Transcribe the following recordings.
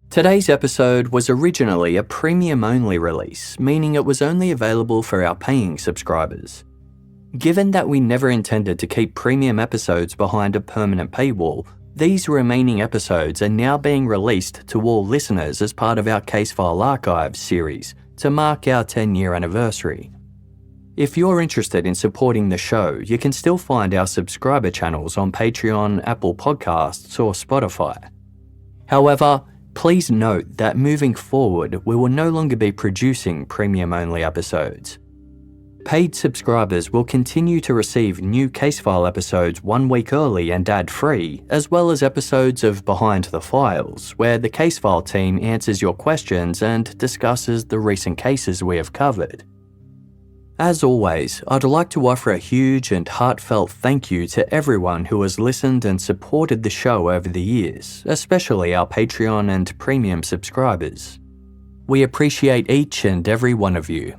Today's episode was originally a premium-only release, meaning it was only available for our paying subscribers. Given that we never intended to keep premium episodes behind a permanent paywall, these remaining episodes are now being released to all listeners as part of our Casefile Archives series to mark our 10-year anniversary. If you're interested in supporting the show, you can still find our subscriber channels on Patreon, Apple Podcasts, or Spotify. However, please note that moving forward, we will no longer be producing premium-only episodes. Paid subscribers will continue to receive new Casefile episodes 1 week early and ad-free, as well as episodes of Behind the Files, where the Casefile team answers your questions and discusses the recent cases we have covered. As always, I'd like to offer a huge and heartfelt thank you to everyone who has listened and supported the show over the years, especially our Patreon and premium subscribers. We appreciate each and every one of you.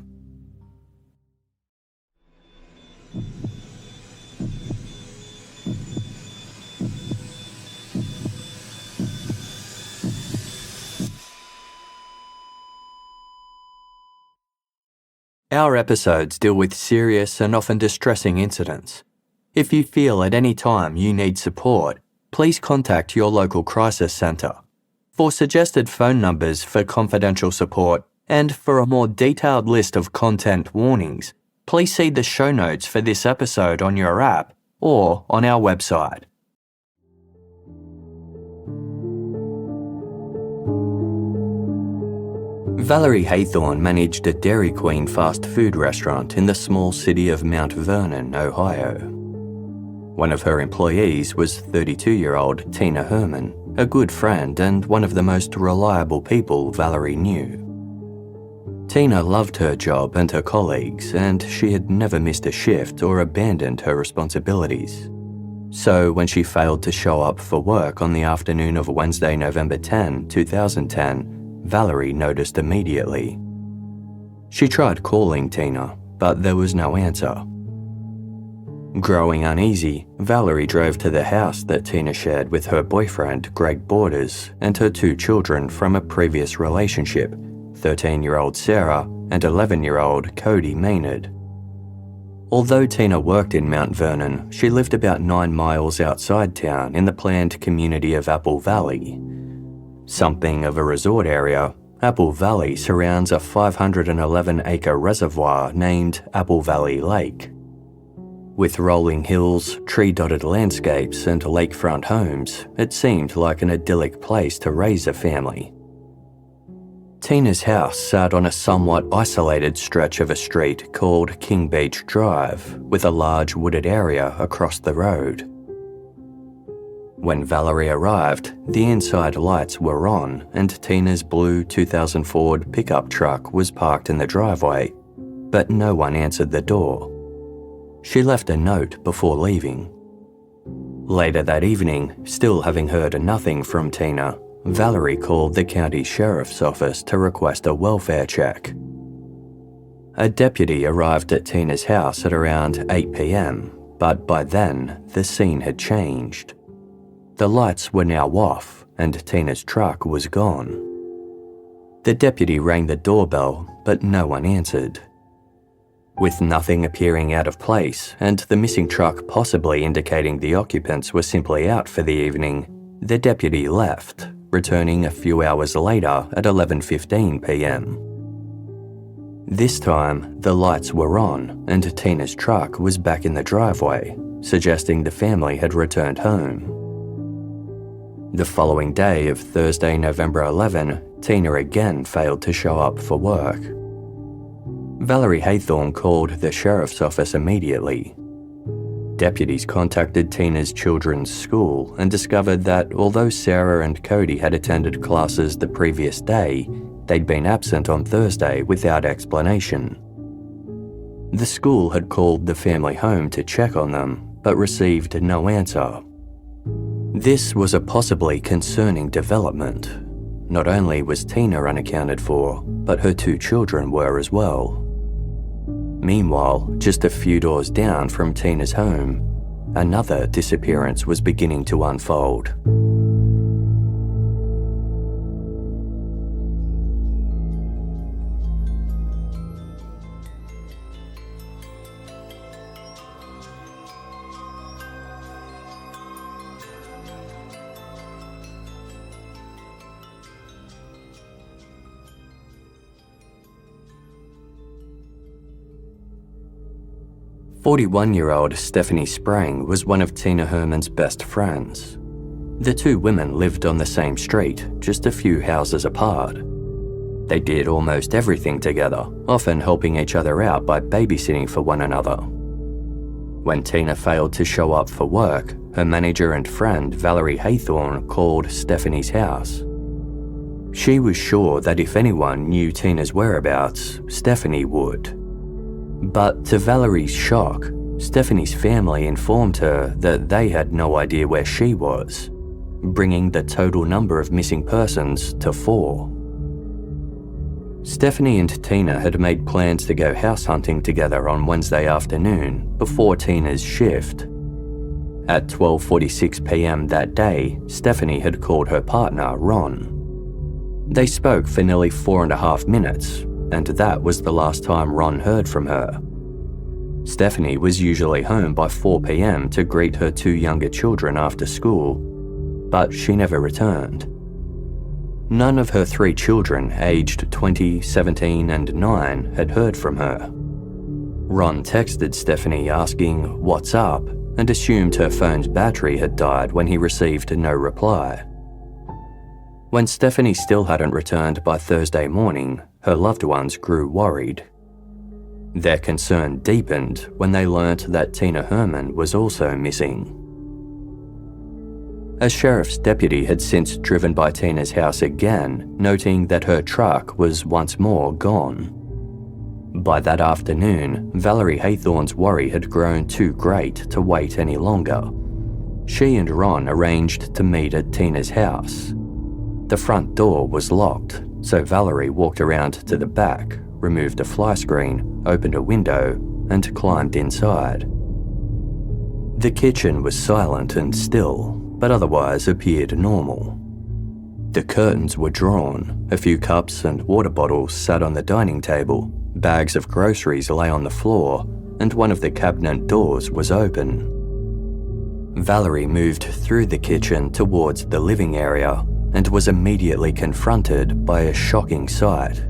Our episodes deal with serious and often distressing incidents. If you feel at any time you need support, please contact your local crisis centre. For suggested phone numbers for confidential support and for a more detailed list of content warnings, please see the show notes for this episode on your app or on our website. Valerie Haythorne managed a Dairy Queen fast food restaurant in the small city of Mount Vernon, Ohio. One of her employees was 32-year-old Tina Herrmann, a good friend and one of the most reliable people Valerie knew. Tina loved her job and her colleagues, and she had never missed a shift or abandoned her responsibilities. So when she failed to show up for work on the afternoon of Wednesday, November 10, 2010, Valerie noticed immediately. She tried calling Tina, but there was no answer. Growing uneasy, Valerie drove to the house that Tina shared with her boyfriend, Greg Borders, and her 2 children from a previous relationship, 13-year-old Sarah and 11-year-old Kody Maynard. Although Tina worked in Mount Vernon, she lived about 9 miles outside town in the planned community of Apple Valley. Something of a resort area, Apple Valley surrounds a 511-acre reservoir named Apple Valley Lake. With rolling hills, tree-dotted landscapes, and lakefront homes, it seemed like an idyllic place to raise a family. Tina's house sat on a somewhat isolated stretch of a street called King Beach Drive, with a large wooded area across the road. When Valerie arrived, the inside lights were on and Tina's blue 2000 Ford pickup truck was parked in the driveway, but no one answered the door. She left a note before leaving. Later that evening, still having heard nothing from Tina, Valerie called the county sheriff's office to request a welfare check. A deputy arrived at Tina's house at around 8 p.m, but by then, the scene had changed. The lights were now off and Tina's truck was gone. The deputy rang the doorbell, but no one answered. With nothing appearing out of place and the missing truck possibly indicating the occupants were simply out for the evening, the deputy left, returning a few hours later at 11:15 p.m. This time, the lights were on and Tina's truck was back in the driveway, suggesting the family had returned home. The following day of Thursday, November 11, Tina again failed to show up for work. Valerie Haythorne called the sheriff's office immediately. Deputies contacted Tina's children's school and discovered that although Sarah and Kody had attended classes the previous day, they'd been absent on Thursday without explanation. The school had called the family home to check on them, but received no answer. This was a possibly concerning development. Not only was Tina unaccounted for, but her 2 children were as well. Meanwhile, just a few doors down from Tina's home, another disappearance was beginning to unfold. 41-year-old Stephanie Sprang was one of Tina Herrmann's best friends. The two women lived on the same street, just a few houses apart. They did almost everything together, often helping each other out by babysitting for one another. When Tina failed to show up for work, her manager and friend Valerie Haythorne called Stephanie's house. She was sure that if anyone knew Tina's whereabouts, Stephanie would. But to Valerie's shock, Stephanie's family informed her that they had no idea where she was, bringing the total number of missing persons to 4. Stephanie and Tina had made plans to go house hunting together on Wednesday afternoon before Tina's shift. At 12:46 p.m. that day, Stephanie had called her partner, Ron. They spoke for nearly 4.5 minutes, and that was the last time Ron heard from her. Stephanie was usually home by 4 p.m. to greet her 2 younger children after school, but she never returned. None of her 3 children, aged 20, 17, and 9, had heard from her. Ron texted Stephanie asking what's up and assumed her phone's battery had died when he received no reply. When Stephanie still hadn't returned by Thursday morning, her loved ones grew worried. Their concern deepened when they learnt that Tina Herrmann was also missing. A sheriff's deputy had since driven by Tina's house again, noting that her truck was once more gone. By that afternoon, Valerie Haythorne's worry had grown too great to wait any longer. She and Ron arranged to meet at Tina's house. The front door was locked, so Valerie walked around to the back, removed a fly screen, opened a window, and climbed inside. The kitchen was silent and still, but otherwise appeared normal. The curtains were drawn, a few cups and water bottles sat on the dining table, bags of groceries lay on the floor, and one of the cabinet doors was open. Valerie moved through the kitchen towards the living area and was immediately confronted by a shocking sight.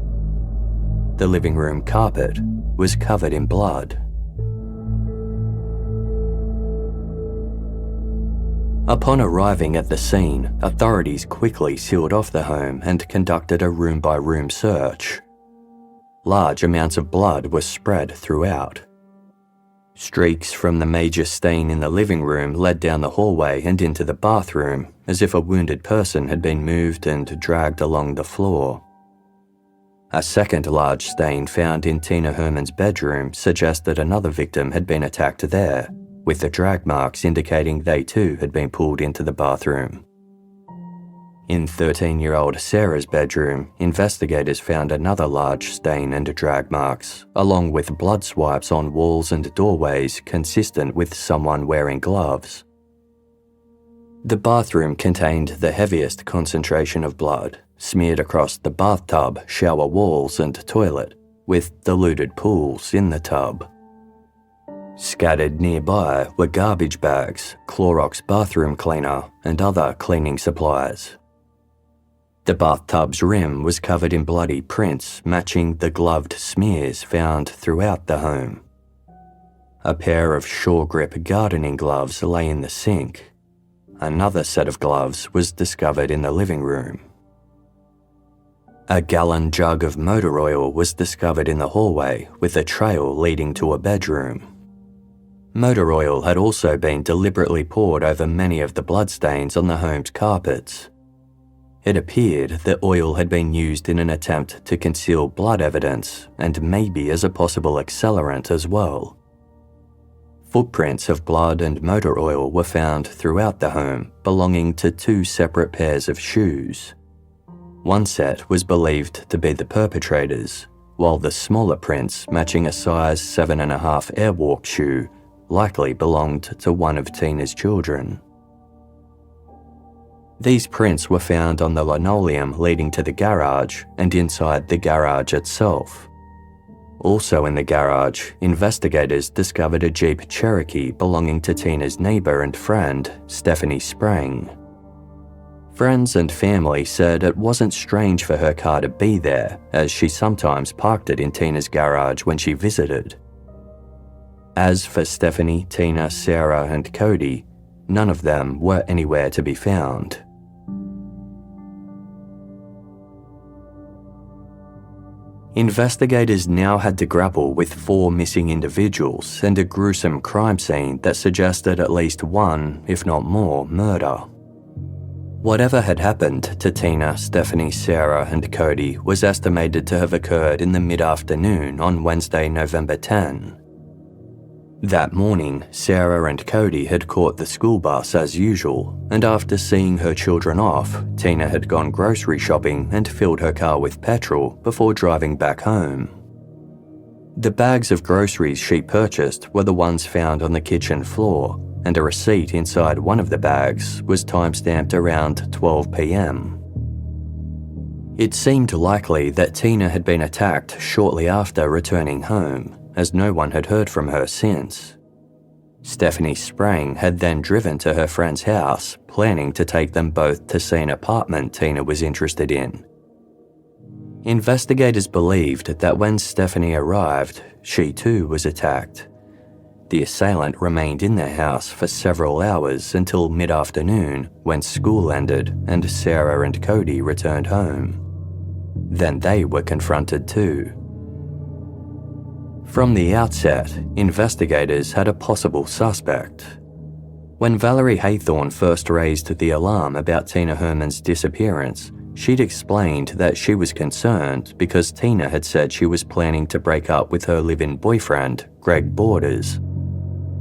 The living room carpet was covered in blood. Upon arriving at the scene, authorities quickly sealed off the home and conducted a room-by-room search. Large amounts of blood were spread throughout. Streaks from the major stain in the living room led down the hallway and into the bathroom, as if a wounded person had been moved and dragged along the floor. A second large stain found in Tina Herrmann's bedroom suggested another victim had been attacked there, with the drag marks indicating they too had been pulled into the bathroom. In 13-year-old Sarah's bedroom, investigators found another large stain and drag marks, along with blood swipes on walls and doorways consistent with someone wearing gloves. The bathroom contained the heaviest concentration of blood, smeared across the bathtub, shower walls, and toilet, with diluted pools in the tub. Scattered nearby were garbage bags, Clorox bathroom cleaner, and other cleaning supplies. The bathtub's rim was covered in bloody prints matching the gloved smears found throughout the home. A pair of shore-grip gardening gloves lay in the sink. Another set of gloves was discovered in the living room. A gallon jug of motor oil was discovered in the hallway with a trail leading to a bedroom. Motor oil had also been deliberately poured over many of the bloodstains on the home's carpets. It appeared that oil had been used in an attempt to conceal blood evidence and maybe as a possible accelerant as well. Footprints of blood and motor oil were found throughout the home, belonging to 2 separate pairs of shoes. One set was believed to be the perpetrator's, while the smaller prints matching a size 7.5 airwalk shoe likely belonged to one of Tina's children. These prints were found on the linoleum leading to the garage and inside the garage itself. Also in the garage, investigators discovered a Jeep Cherokee belonging to Tina's neighbour and friend, Stephanie Sprang. Friends and family said it wasn't strange for her car to be there, as she sometimes parked it in Tina's garage when she visited. As for Stephanie, Tina, Sarah, and Kody, none of them were anywhere to be found. Investigators now had to grapple with 4 missing individuals and a gruesome crime scene that suggested at least one, if not more, murder. Whatever had happened to Tina, Stephanie, Sarah, and Kody was estimated to have occurred in the mid-afternoon on Wednesday, November 10. That morning, Sarah and Kody had caught the school bus as usual, and after seeing her children off, Tina had gone grocery shopping and filled her car with petrol before driving back home. The bags of groceries she purchased were the ones found on the kitchen floor, and a receipt inside one of the bags was timestamped around 12 p.m. It seemed likely that Tina had been attacked shortly after returning home, as no one had heard from her since. Stephanie Sprang had then driven to her friend's house, planning to take them both to see an apartment Tina was interested in. Investigators believed that when Stephanie arrived, she too was attacked. The assailant remained in the house for several hours until mid-afternoon when school ended and Sarah and Kody returned home. Then they were confronted too. From the outset, investigators had a possible suspect. When Valerie Haythorne first raised the alarm about Tina Herrmann's disappearance, she'd explained that she was concerned because Tina had said she was planning to break up with her live-in boyfriend, Greg Borders.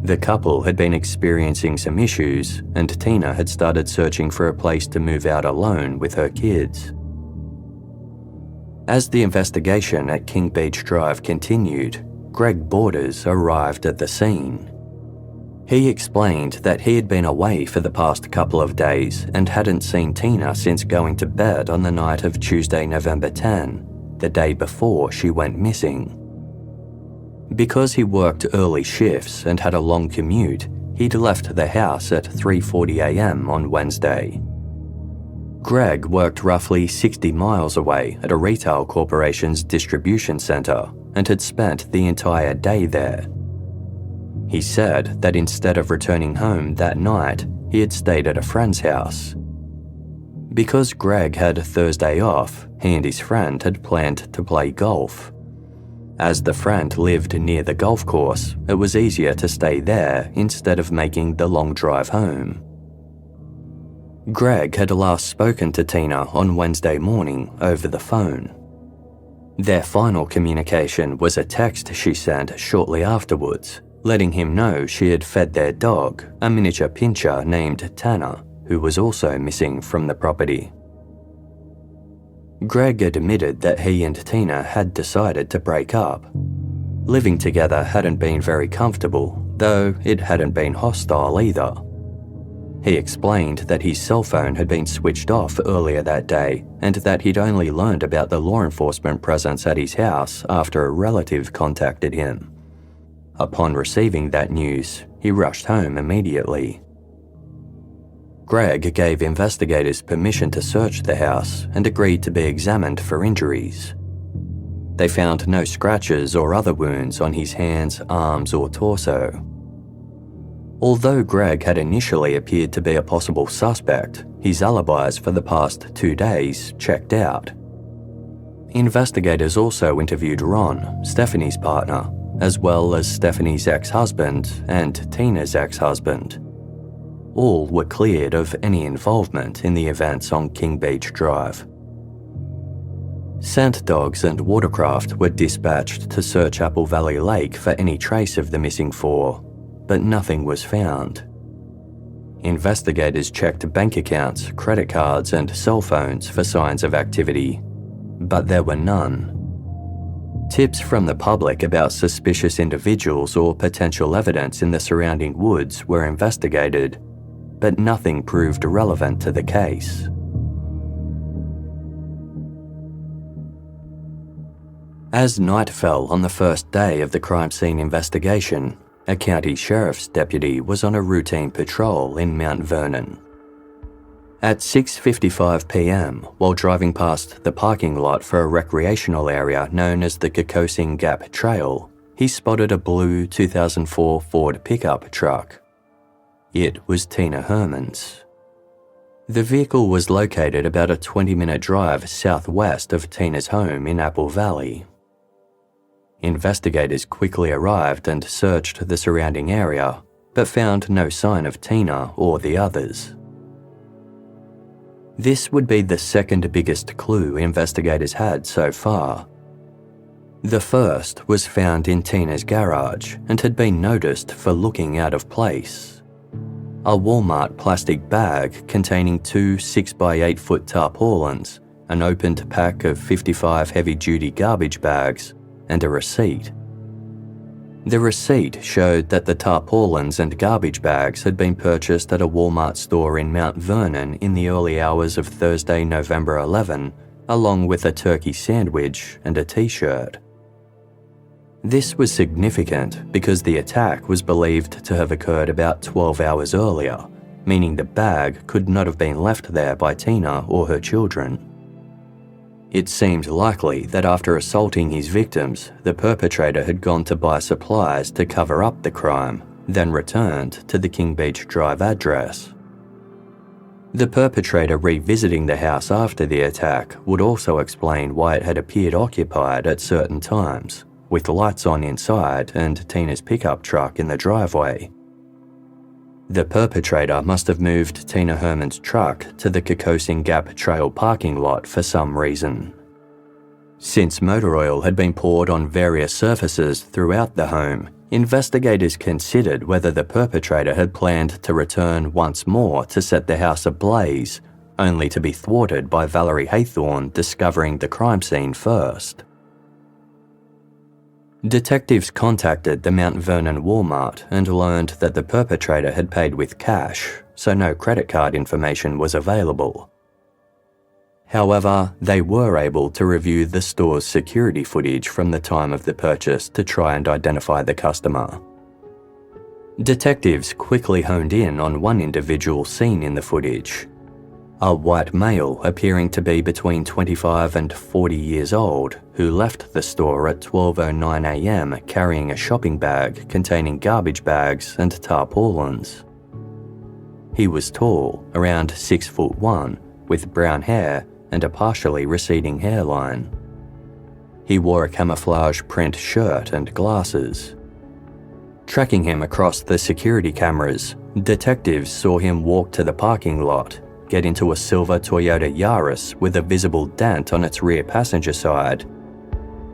The couple had been experiencing some issues, and Tina had started searching for a place to move out alone with her kids. As the investigation at King Beach Drive continued, Greg Borders arrived at the scene. He explained that he had been away for the past couple of days and hadn't seen Tina since going to bed on the night of Tuesday, November 10, the day before she went missing. Because he worked early shifts and had a long commute, he'd left the house at 3:40 a.m. on Wednesday. Greg worked roughly 60 miles away at a retail corporation's distribution center and had spent the entire day there. He said that instead of returning home that night, he had stayed at a friend's house. Because Greg had Thursday off, he and his friend had planned to play golf. As the friend lived near the golf course, it was easier to stay there instead of making the long drive home. Greg had last spoken to Tina on Wednesday morning over the phone. Their final communication was a text she sent shortly afterwards, letting him know she had fed their dog, a miniature pinscher named Tanner, who was also missing from the property. Greg admitted that he and Tina had decided to break up. Living together hadn't been very comfortable, though it hadn't been hostile either. He explained that his cell phone had been switched off earlier that day and that he'd only learned about the law enforcement presence at his house after a relative contacted him. Upon receiving that news, he rushed home immediately. Greg gave investigators permission to search the house and agreed to be examined for injuries. They found no scratches or other wounds on his hands, arms, or torso. Although Greg had initially appeared to be a possible suspect, his alibis for the past 2 days checked out. Investigators also interviewed Ron, Stephanie's partner, as well as Stephanie's ex-husband and Tina's ex-husband. All were cleared of any involvement in the events on King Beach Drive. Scent dogs and watercraft were dispatched to search Apple Valley Lake for any trace of the missing 4, but nothing was found. Investigators checked bank accounts, credit cards, and cell phones for signs of activity, but there were none. Tips from the public about suspicious individuals or potential evidence in the surrounding woods were investigated, but nothing proved relevant to the case. As night fell on the first day of the crime scene investigation, a county sheriff's deputy was on a routine patrol in Mount Vernon. At 6:55 p.m, while driving past the parking lot for a recreational area known as the Kokosing Gap Trail, he spotted a blue 2004 Ford pickup truck. It was Tina Herrmann's. The vehicle was located about a 20-minute drive southwest of Tina's home in Apple Valley. Investigators quickly arrived and searched the surrounding area, but found no sign of Tina or the others. This would be the second biggest clue investigators had so far. The first was found in Tina's garage and had been noticed for looking out of place. A Walmart plastic bag containing two 6x8 foot tarpaulins, an opened pack of 55 heavy-duty garbage bags, and a receipt. The receipt showed that the tarpaulins and garbage bags had been purchased at a Walmart store in Mount Vernon in the early hours of Thursday, November 11, along with a turkey sandwich and a t-shirt. This was significant because the attack was believed to have occurred about 12 hours earlier, meaning the bag could not have been left there by Tina or her children. It seemed likely that after assaulting his victims, the perpetrator had gone to buy supplies to cover up the crime, then returned to the King Beach Drive address. The perpetrator revisiting the house after the attack would also explain why it had appeared occupied at certain times, with lights on inside and Tina's pickup truck in the driveway. The perpetrator must have moved Tina Herrmann's truck to the Kokosing Gap Trail parking lot for some reason. Since motor oil had been poured on various surfaces throughout the home, investigators considered whether the perpetrator had planned to return once more to set the house ablaze, only to be thwarted by Valerie Haythorne discovering the crime scene first. Detectives contacted the Mount Vernon Walmart and learned that the perpetrator had paid with cash, so no credit card information was available. However, they were able to review the store's security footage from the time of the purchase to try and identify the customer. Detectives quickly honed in on one individual seen in the footage. A white male appearing to be between 25 and 40 years old who left the store at 12:09 a.m. carrying a shopping bag containing garbage bags and tarpaulins. He was tall, around 6'1", with brown hair and a partially receding hairline. He wore a camouflage print shirt and glasses. Tracking him across the security cameras, detectives saw him walk to the parking lot, get into a silver Toyota Yaris with a visible dent on its rear passenger side,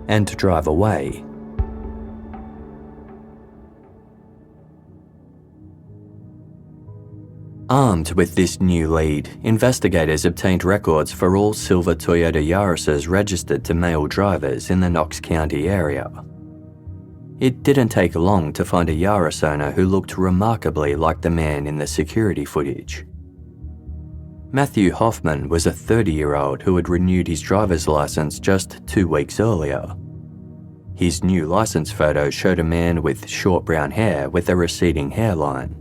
and drive away. Armed with this new lead, investigators obtained records for all silver Toyota Yarises registered to male drivers in the Knox County area. It didn't take long to find a Yaris owner who looked remarkably like the man in the security footage. Matthew Hoffman was a 30-year-old who had renewed his driver's license just 2 weeks earlier. His new license photo showed a man with short brown hair with a receding hairline.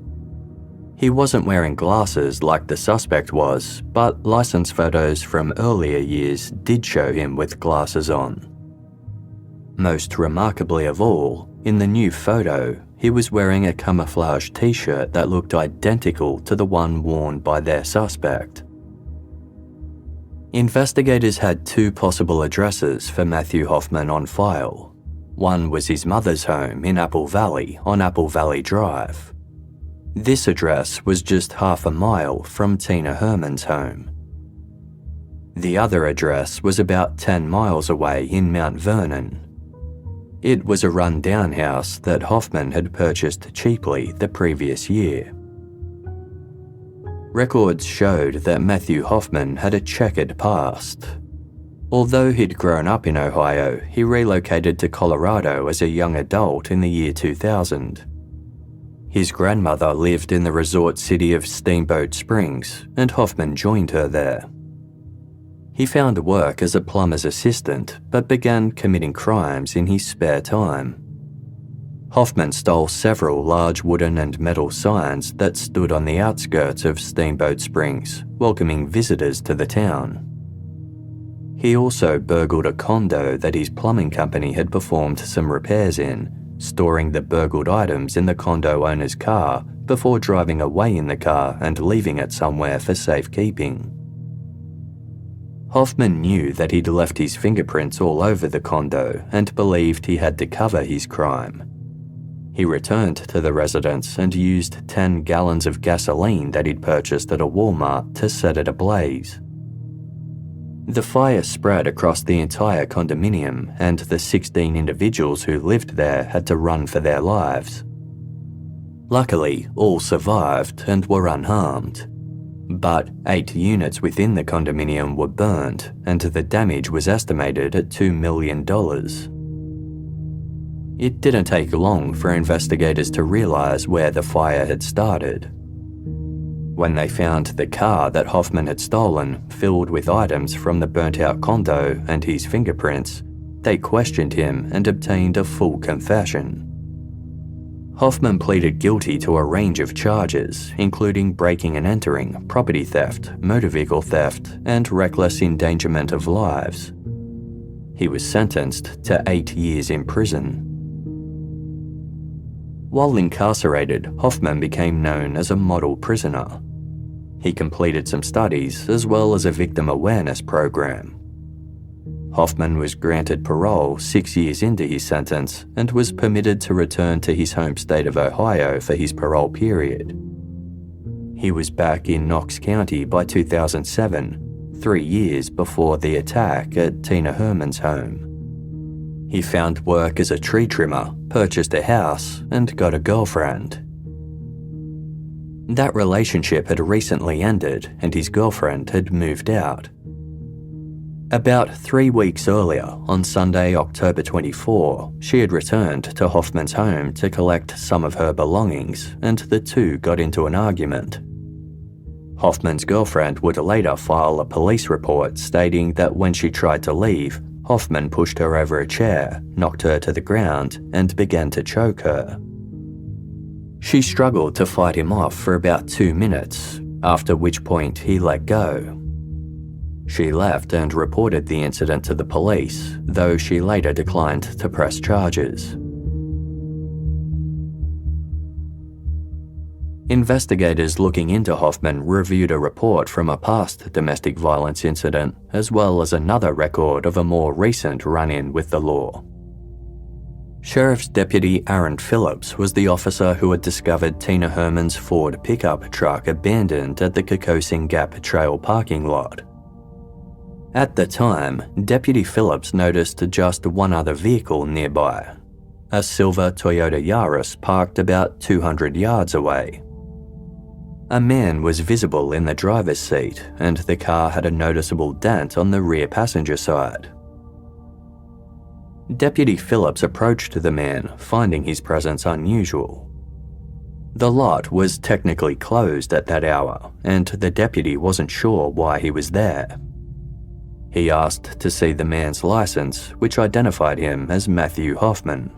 He wasn't wearing glasses like the suspect was, but license photos from earlier years did show him with glasses on. Most remarkably of all, in the new photo, he was wearing a camouflage t-shirt that looked identical to the one worn by their suspect. Investigators had 2 possible addresses for Matthew Hoffman on file. One was his mother's home in Apple Valley on Apple Valley Drive. This address was just half a mile from Tina Herrmann's home. The other address was about 10 miles away in Mount Vernon. It was a run-down house that Hoffman had purchased cheaply the previous year. Records showed that Matthew Hoffman had a checkered past. Although he'd grown up in Ohio, he relocated to Colorado as a young adult in the year 2000. His grandmother lived in the resort city of Steamboat Springs, and Hoffman joined her there. He found work as a plumber's assistant, but began committing crimes in his spare time. Hoffman stole several large wooden and metal signs that stood on the outskirts of Steamboat Springs, welcoming visitors to the town. He also burgled a condo that his plumbing company had performed some repairs in, storing the burgled items in the condo owner's car before driving away in the car and leaving it somewhere for safekeeping. Hoffman knew that he'd left his fingerprints all over the condo and believed he had to cover his crime. He returned to the residence and used 10 gallons of gasoline that he'd purchased at a Walmart to set it ablaze. The fire spread across the entire condominium, and the 16 individuals who lived there had to run for their lives. Luckily, all survived and were unharmed. But 8 units within the condominium were burned, and the damage was estimated at $2 million. It didn't take long for investigators to realize where the fire had started. When they found the car that Hoffman had stolen filled with items from the burnt-out condo and his fingerprints, they questioned him and obtained a full confession. Hoffman pleaded guilty to a range of charges, including breaking and entering, property theft, motor vehicle theft, and reckless endangerment of lives. He was sentenced to 8 years in prison. While incarcerated, Hoffman became known as a model prisoner. He completed some studies as well as a victim awareness program. Hoffman was granted parole 6 years into his sentence and was permitted to return to his home state of Ohio for his parole period. He was back in Knox County by 2007, 3 years before the attack at Tina Herrmann's home. He found work as a tree trimmer, purchased a house, and got a girlfriend. That relationship had recently ended, and his girlfriend had moved out. About 3 weeks earlier, on Sunday, October 24, she had returned to Hoffman's home to collect some of her belongings, and the two got into an argument. Hoffman's girlfriend would later file a police report stating that when she tried to leave, Hoffman pushed her over a chair, knocked her to the ground, and began to choke her. She struggled to fight him off for about 2 minutes, after which point he let go. She left and reported the incident to the police, though she later declined to press charges. Investigators looking into Hoffman reviewed a report from a past domestic violence incident, as well as another record of a more recent run-in with the law. Sheriff's Deputy Aaron Phillips was the officer who had discovered Tina Herrmann's Ford pickup truck abandoned at the Kokosing Gap Trail parking lot. At the time, Deputy Phillips noticed just one other vehicle nearby, a silver Toyota Yaris parked about 200 yards away. A man was visible in the driver's seat, and the car had a noticeable dent on the rear passenger side. Deputy Phillips approached the man, finding his presence unusual. The lot was technically closed at that hour, and the deputy wasn't sure why he was there. He asked to see the man's license, which identified him as Matthew Hoffman.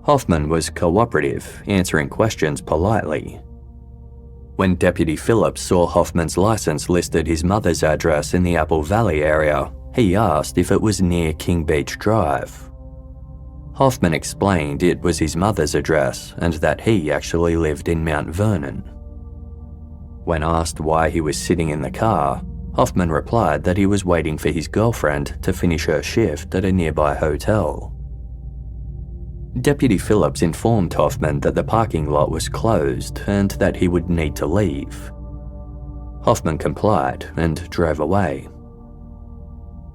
Hoffman was cooperative, answering questions politely. When Deputy Phillips saw Hoffman's license listed his mother's address in the Apple Valley area, he asked if it was near King Beach Drive. Hoffman explained it was his mother's address and that he actually lived in Mount Vernon. When asked why he was sitting in the car, Hoffman replied that he was waiting for his girlfriend to finish her shift at a nearby hotel. Deputy Phillips informed Hoffman that the parking lot was closed and that he would need to leave. Hoffman complied and drove away.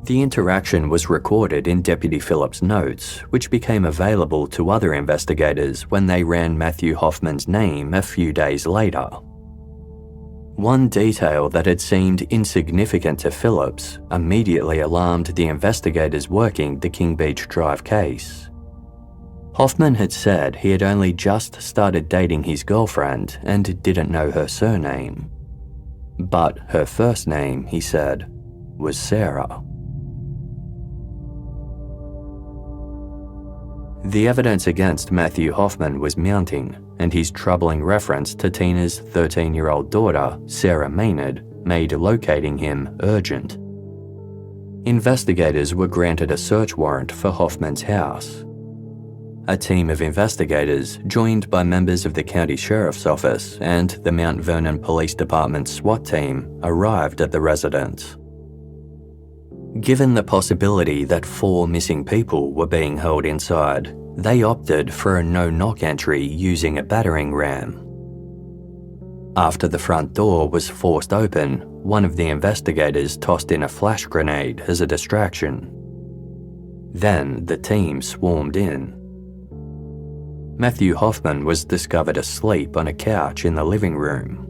The interaction was recorded in Deputy Phillips' notes, which became available to other investigators when they ran Matthew Hoffman's name a few days later. One detail that had seemed insignificant to Phillips immediately alarmed the investigators working the King Beach Drive case. Hoffman had said he had only just started dating his girlfriend and didn't know her surname. But her first name, he said, was Sarah. The evidence against Matthew Hoffman was mounting, and his troubling reference to Tina's 13-year-old daughter, Sarah Maynard, made locating him urgent. Investigators were granted a search warrant for Hoffman's house. A team of investigators, joined by members of the county sheriff's office and the Mount Vernon Police Department SWAT team, arrived at the residence. Given the possibility that 4 missing people were being held inside, they opted for a no-knock entry using a battering ram. After the front door was forced open, one of the investigators tossed in a flash grenade as a distraction. Then the team swarmed in. Matthew Hoffman was discovered asleep on a couch in the living room.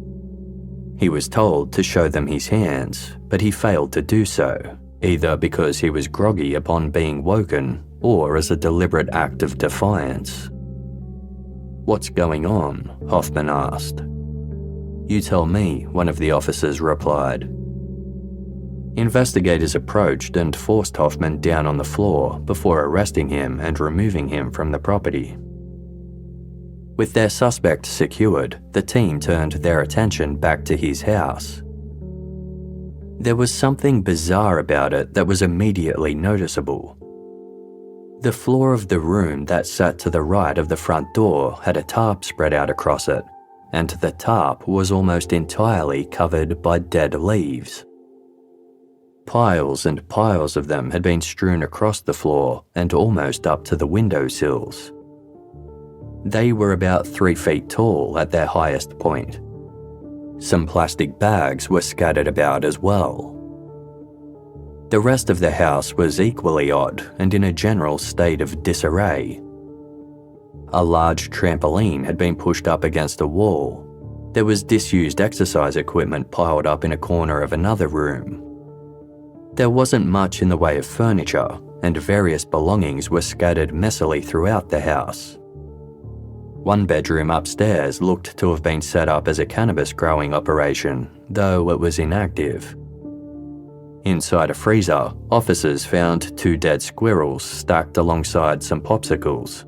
He was told to show them his hands, but he failed to do so, either because he was groggy upon being woken or as a deliberate act of defiance. "What's going on?" Hoffman asked. "You tell me," one of the officers replied. Investigators approached and forced Hoffman down on the floor before arresting him and removing him from the property. With their suspect secured, the team turned their attention back to his house. There was something bizarre about it that was immediately noticeable. The floor of the room that sat to the right of the front door had a tarp spread out across it, and the tarp was almost entirely covered by dead leaves. Piles and piles of them had been strewn across the floor and almost up to the windowsills. They were about 3 feet tall at their highest point. Some plastic bags were scattered about as well. The rest of the house was equally odd and in a general state of disarray. A large trampoline had been pushed up against a wall. There was disused exercise equipment piled up in a corner of another room. There wasn't much in the way of furniture, and various belongings were scattered messily throughout the house. One bedroom upstairs looked to have been set up as a cannabis growing operation, though it was inactive. Inside a freezer, officers found 2 dead squirrels stacked alongside some popsicles.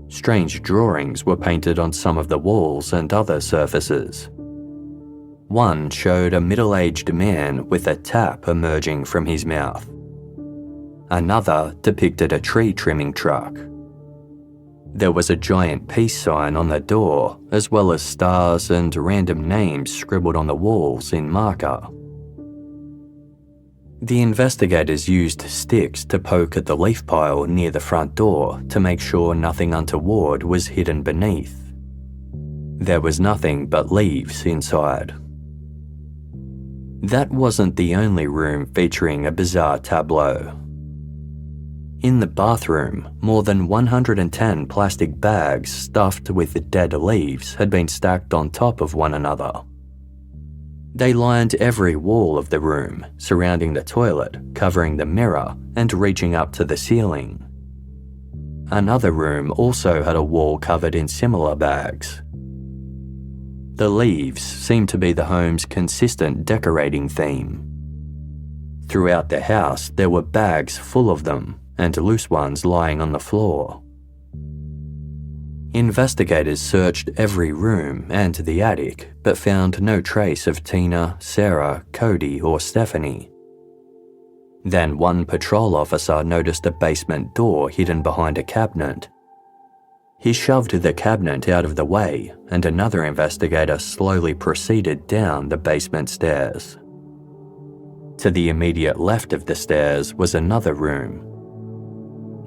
Strange drawings were painted on some of the walls and other surfaces. One showed a middle-aged man with a tap emerging from his mouth. Another depicted a tree trimming truck. There was a giant peace sign on the door, as well as stars and random names scribbled on the walls in marker. The investigators used sticks to poke at the leaf pile near the front door to make sure nothing untoward was hidden beneath. There was nothing but leaves inside. That wasn't the only room featuring a bizarre tableau. In the bathroom, more than 110 plastic bags stuffed with dead leaves had been stacked on top of one another. They lined every wall of the room, surrounding the toilet, covering the mirror, and reaching up to the ceiling. Another room also had a wall covered in similar bags. The leaves seemed to be the home's consistent decorating theme. Throughout the house, there were bags full of them, and loose ones lying on the floor. Investigators searched every room and the attic, but found no trace of Tina, Sarah, Kody, or Stephanie. Then one patrol officer noticed a basement door hidden behind a cabinet. He shoved the cabinet out of the way, and another investigator slowly proceeded down the basement stairs. To the immediate left of the stairs was another room.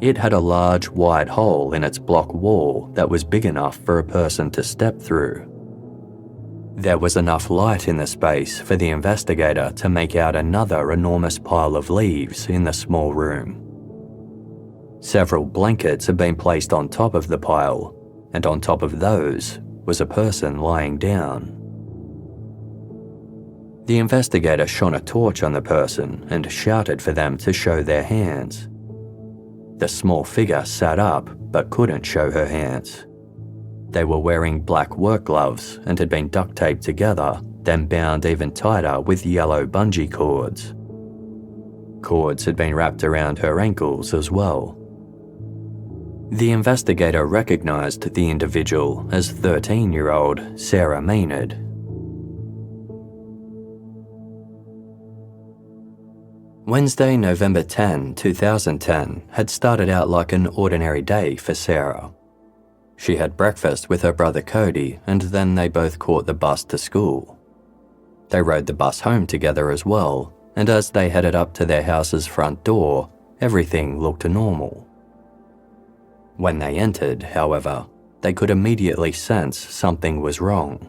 It had a large, wide hole in its block wall that was big enough for a person to step through. There was enough light in the space for the investigator to make out another enormous pile of leaves in the small room. Several blankets had been placed on top of the pile, and on top of those was a person lying down. The investigator shone a torch on the person and shouted for them to show their hands. The small figure sat up but couldn't show her hands. They were wearing black work gloves and had been duct taped together, then bound even tighter with yellow bungee cords. Cords had been wrapped around her ankles as well. The investigator recognized the individual as 13-year-old Sarah Maynard. Wednesday, November 10, 2010 had started out like an ordinary day for Sarah. She had breakfast with her brother Kody, and then they both caught the bus to school. They rode the bus home together as well, and as they headed up to their house's front door, everything looked normal. When they entered, however, they could immediately sense something was wrong.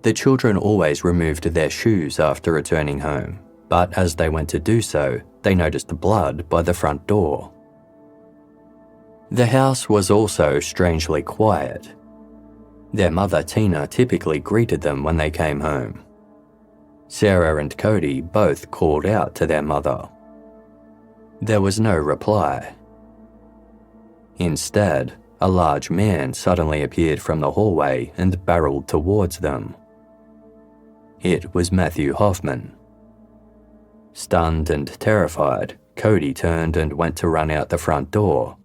The children always removed their shoes after returning home, but as they went to do so, they noticed blood by the front door. The house was also strangely quiet. Their mother Tina typically greeted them when they came home. Sarah and Kody both called out to their mother. There was no reply. Instead, a large man suddenly appeared from the hallway and barreled towards them. It was Matthew Hoffman. Stunned and terrified, Kody turned and went to run out the front door.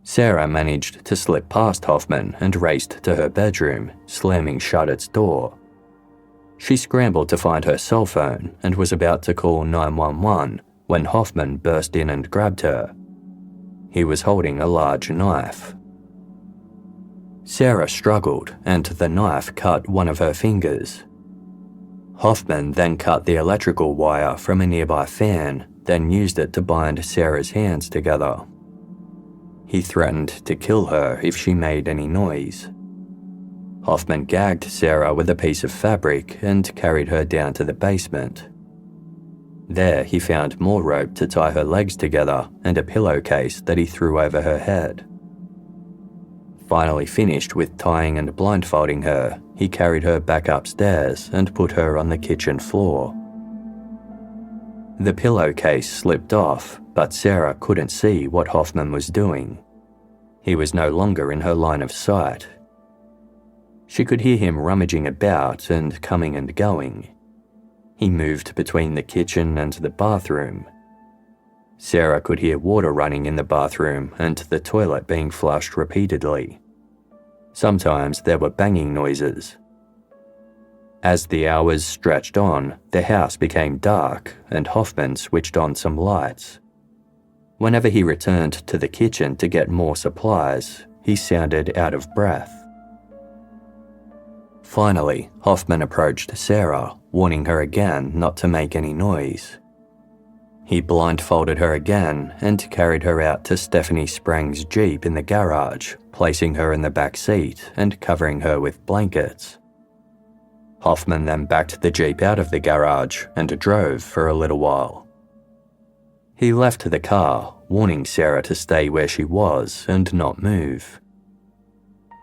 Sarah managed to slip past Hoffman and raced to her bedroom, slamming shut its door. She scrambled to find her cell phone and was about to call 911 when Hoffman burst in and grabbed her. He was holding a large knife. Sarah struggled, and the knife cut one of her fingers. Hoffman then cut the electrical wire from a nearby fan, then used it to bind Sarah's hands together. He threatened to kill her if she made any noise. Hoffman gagged Sarah with a piece of fabric and carried her down to the basement. There he found more rope to tie her legs together and a pillowcase that he threw over her head. Finally finished with tying and blindfolding her, he carried her back upstairs and put her on the kitchen floor. The pillowcase slipped off, but Sarah couldn't see what Hoffman was doing. He was no longer in her line of sight. She could hear him rummaging about and coming and going. He moved between the kitchen and the bathroom. Sarah could hear water running in the bathroom and the toilet being flushed repeatedly. Sometimes there were banging noises. As the hours stretched on, the house became dark and Hoffman switched on some lights. Whenever he returned to the kitchen to get more supplies, he sounded out of breath. Finally, Hoffman approached Sarah, warning her again not to make any noise. He blindfolded her again and carried her out to Stephanie Sprang's Jeep in the garage, placing her in the back seat and covering her with blankets. Hoffman then backed the Jeep out of the garage and drove for a little while. He left the car, warning Sarah to stay where she was and not move.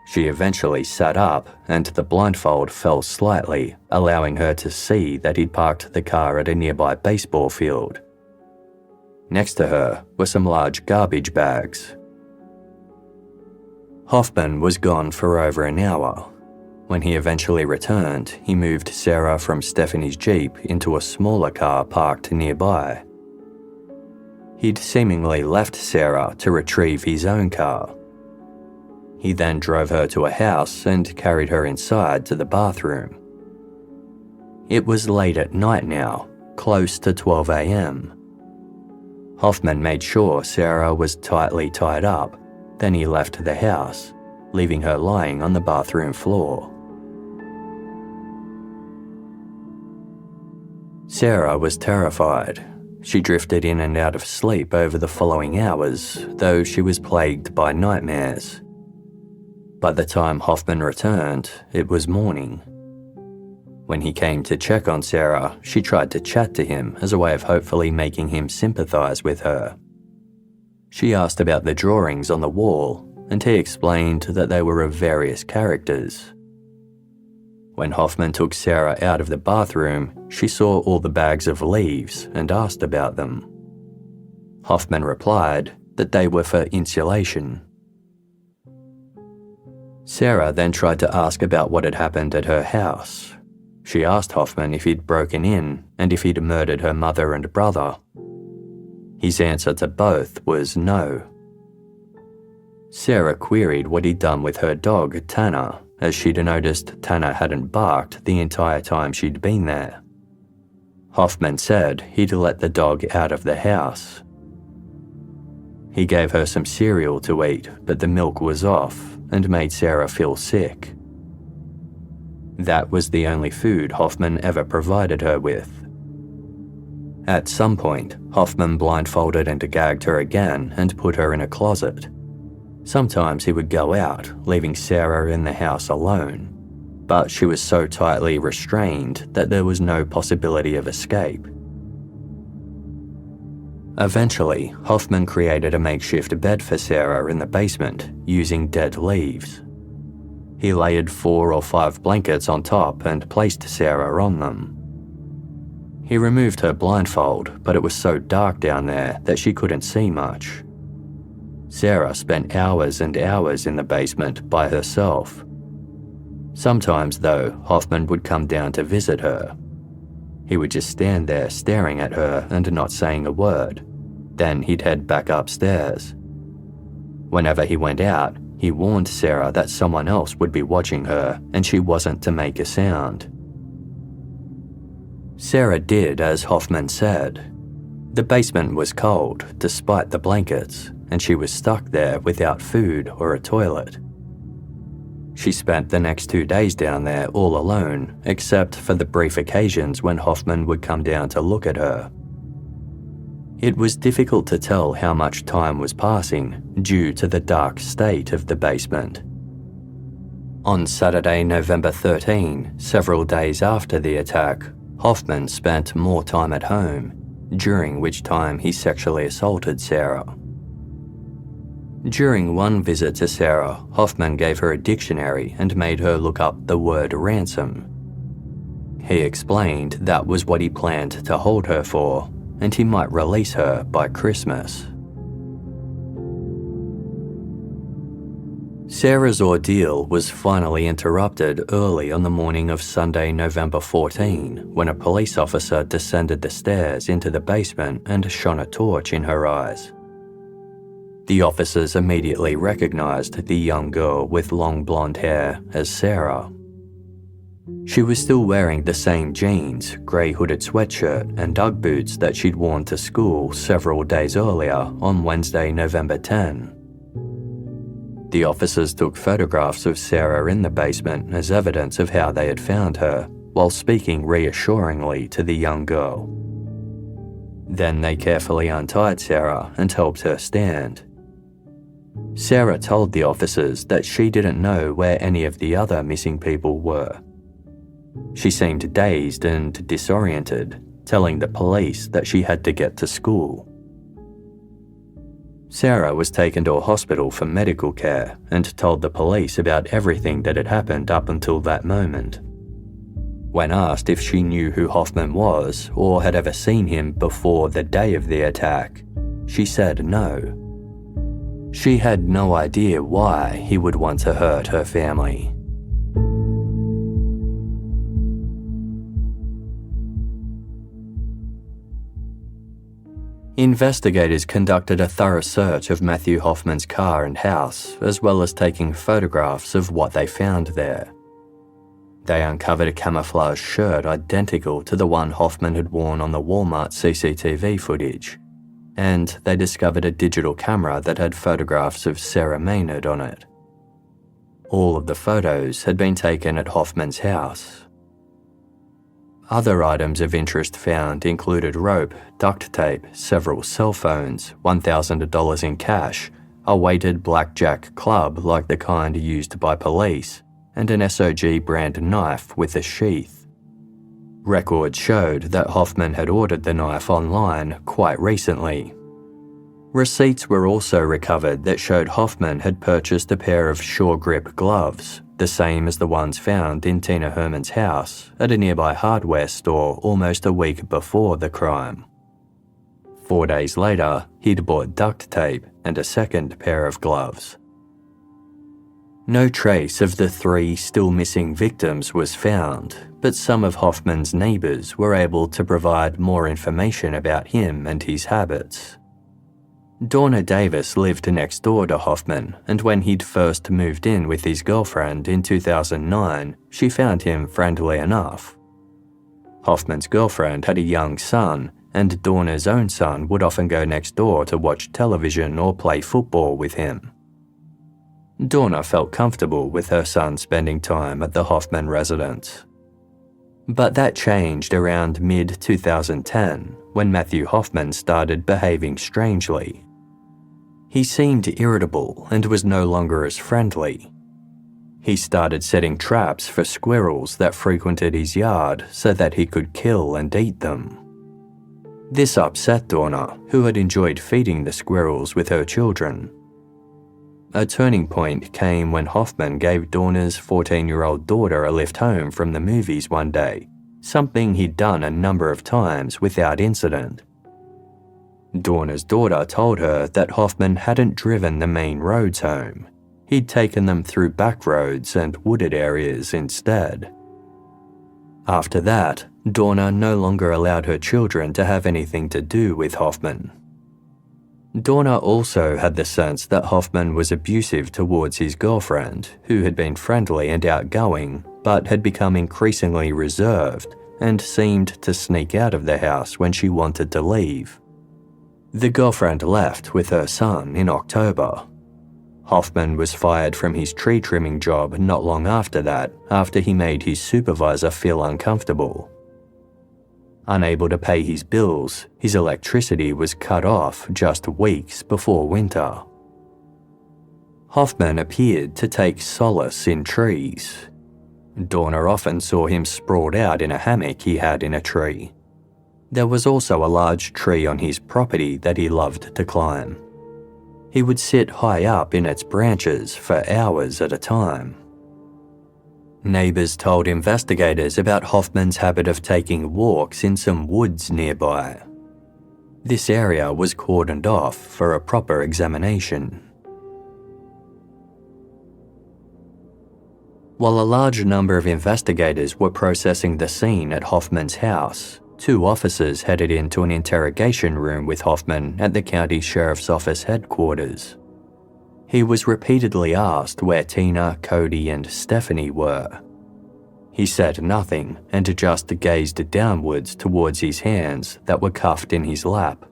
She eventually sat up and the blindfold fell slightly, allowing her to see that he'd parked the car at a nearby baseball field. Next to her were some large garbage bags. Hoffman was gone for over an hour. When he eventually returned, he moved Sarah from Stephanie's Jeep into a smaller car parked nearby. He'd seemingly left Sarah to retrieve his own car. He then drove her to a house and carried her inside to the bathroom. It was late at night now, close to 12 a.m. Hoffman made sure Sarah was tightly tied up, then he left the house, leaving her lying on the bathroom floor. Sarah was terrified. She drifted in and out of sleep over the following hours, though she was plagued by nightmares. By the time Hoffman returned, it was morning. When he came to check on Sarah, she tried to chat to him as a way of hopefully making him sympathize with her. She asked about the drawings on the wall, and he explained that they were of various characters. When Hoffman took Sarah out of the bathroom, she saw all the bags of leaves and asked about them. Hoffman replied that they were for insulation. Sarah then tried to ask about what had happened at her house. She asked Hoffman if he'd broken in and if he'd murdered her mother and brother. His answer to both was no. Sarah queried what he'd done with her dog, Tanner, as she'd noticed Tanner hadn't barked the entire time she'd been there. Hoffman said he'd let the dog out of the house. He gave her some cereal to eat, but the milk was off and made Sarah feel sick. That was the only food Hoffman ever provided her with. At some point, Hoffman blindfolded and gagged her again and put her in a closet. Sometimes he would go out, leaving Sarah in the house alone, but she was so tightly restrained that there was no possibility of escape. Eventually, Hoffman created a makeshift bed for Sarah in the basement using dead leaves. He layered 4 or 5 blankets on top and placed Sarah on them. He removed her blindfold, but it was so dark down there that she couldn't see much. Sarah spent hours and hours in the basement by herself. Sometimes, though, Hoffman would come down to visit her. He would just stand there staring at her and not saying a word. Then he'd head back upstairs. Whenever he went out, he warned Sarah that someone else would be watching her and she wasn't to make a sound. Sarah did as Hoffman said. The basement was cold, despite the blankets, and she was stuck there without food or a toilet. She spent the next 2 days down there all alone, except for the brief occasions when Hoffman would come down to look at her. It was difficult to tell how much time was passing due to the dark state of the basement. On Saturday, November 13, several days after the attack, Hoffman spent more time at home, during which time he sexually assaulted Sarah. During one visit to Sarah, Hoffman gave her a dictionary and made her look up the word ransom. He explained that was what he planned to hold her for, and he might release her by Christmas. Sarah's ordeal was finally interrupted early on the morning of Sunday, November 14, when a police officer descended the stairs into the basement and shone a torch in her eyes. The officers immediately recognized the young girl with long blonde hair as Sarah. She was still wearing the same jeans, grey hooded sweatshirt and Ugg boots that she'd worn to school several days earlier on Wednesday, November 10. The officers took photographs of Sarah in the basement as evidence of how they had found her, while speaking reassuringly to the young girl. Then they carefully untied Sarah and helped her stand. Sarah told the officers that she didn't know where any of the other missing people were. She seemed dazed and disoriented, telling the police that she had to get to school. Sarah was taken to a hospital for medical care and told the police about everything that had happened up until that moment. When asked if she knew who Hoffman was or had ever seen him before the day of the attack, she said no. She had no idea why he would want to hurt her family. Investigators conducted a thorough search of Matthew Hoffman's car and house, as well as taking photographs of what they found there. They uncovered a camouflage shirt identical to the one Hoffman had worn on the Walmart CCTV footage, and they discovered a digital camera that had photographs of Sarah Maynard on it. All of the photos had been taken at Hoffman's house. Other items of interest found included rope, duct tape, several cell phones, $1,000 in cash, a weighted blackjack club like the kind used by police, and an SOG brand knife with a sheath. Records showed that Hoffman had ordered the knife online quite recently. Receipts were also recovered that showed Hoffman had purchased a pair of sure-grip gloves, the same as the ones found in Tina Herrmann's house at a nearby hardware store almost a week before the crime. 4 days later, he'd bought duct tape and a second pair of gloves. No trace of the 3 still missing victims was found, but some of Hoffman's neighbours were able to provide more information about him and his habits. Donna Davis lived next door to Hoffman, and when he'd first moved in with his girlfriend in 2009, she found him friendly enough. Hoffman's girlfriend had a young son, and Dorner's own son would often go next door to watch television or play football with him. Dorner felt comfortable with her son spending time at the Hoffman residence. But that changed around mid-2010 when Matthew Hoffman started behaving strangely. He seemed irritable and was no longer as friendly. He started setting traps for squirrels that frequented his yard so that he could kill and eat them. This upset Dorner, who had enjoyed feeding the squirrels with her children. A turning point came when Hoffman gave Dorner's 14-year-old daughter a lift home from the movies one day, something he'd done a number of times without incident. Dorner's daughter told her that Hoffman hadn't driven the main roads home. He'd taken them through back roads and wooded areas instead. After that, Dorner no longer allowed her children to have anything to do with Hoffman. Dorner also had the sense that Hoffman was abusive towards his girlfriend, who had been friendly and outgoing, but had become increasingly reserved and seemed to sneak out of the house when she wanted to leave. The girlfriend left with her son in October. Hoffman was fired from his tree trimming job not long after that, after he made his supervisor feel uncomfortable. Unable to pay his bills, his electricity was cut off just weeks before winter. Hoffman appeared to take solace in trees. Dorner often saw him sprawled out in a hammock he had in a tree. There was also a large tree on his property that he loved to climb. He would sit high up in its branches for hours at a time. Neighbors told investigators about Hoffman's habit of taking walks in some woods nearby. This area was cordoned off for a proper examination. While a large number of investigators were processing the scene at Hoffman's house, 2 officers headed into an interrogation room with Hoffman at the county sheriff's office headquarters. He was repeatedly asked where Tina, Kody, and Stephanie were. He said nothing and just gazed downwards towards his hands that were cuffed in his lap.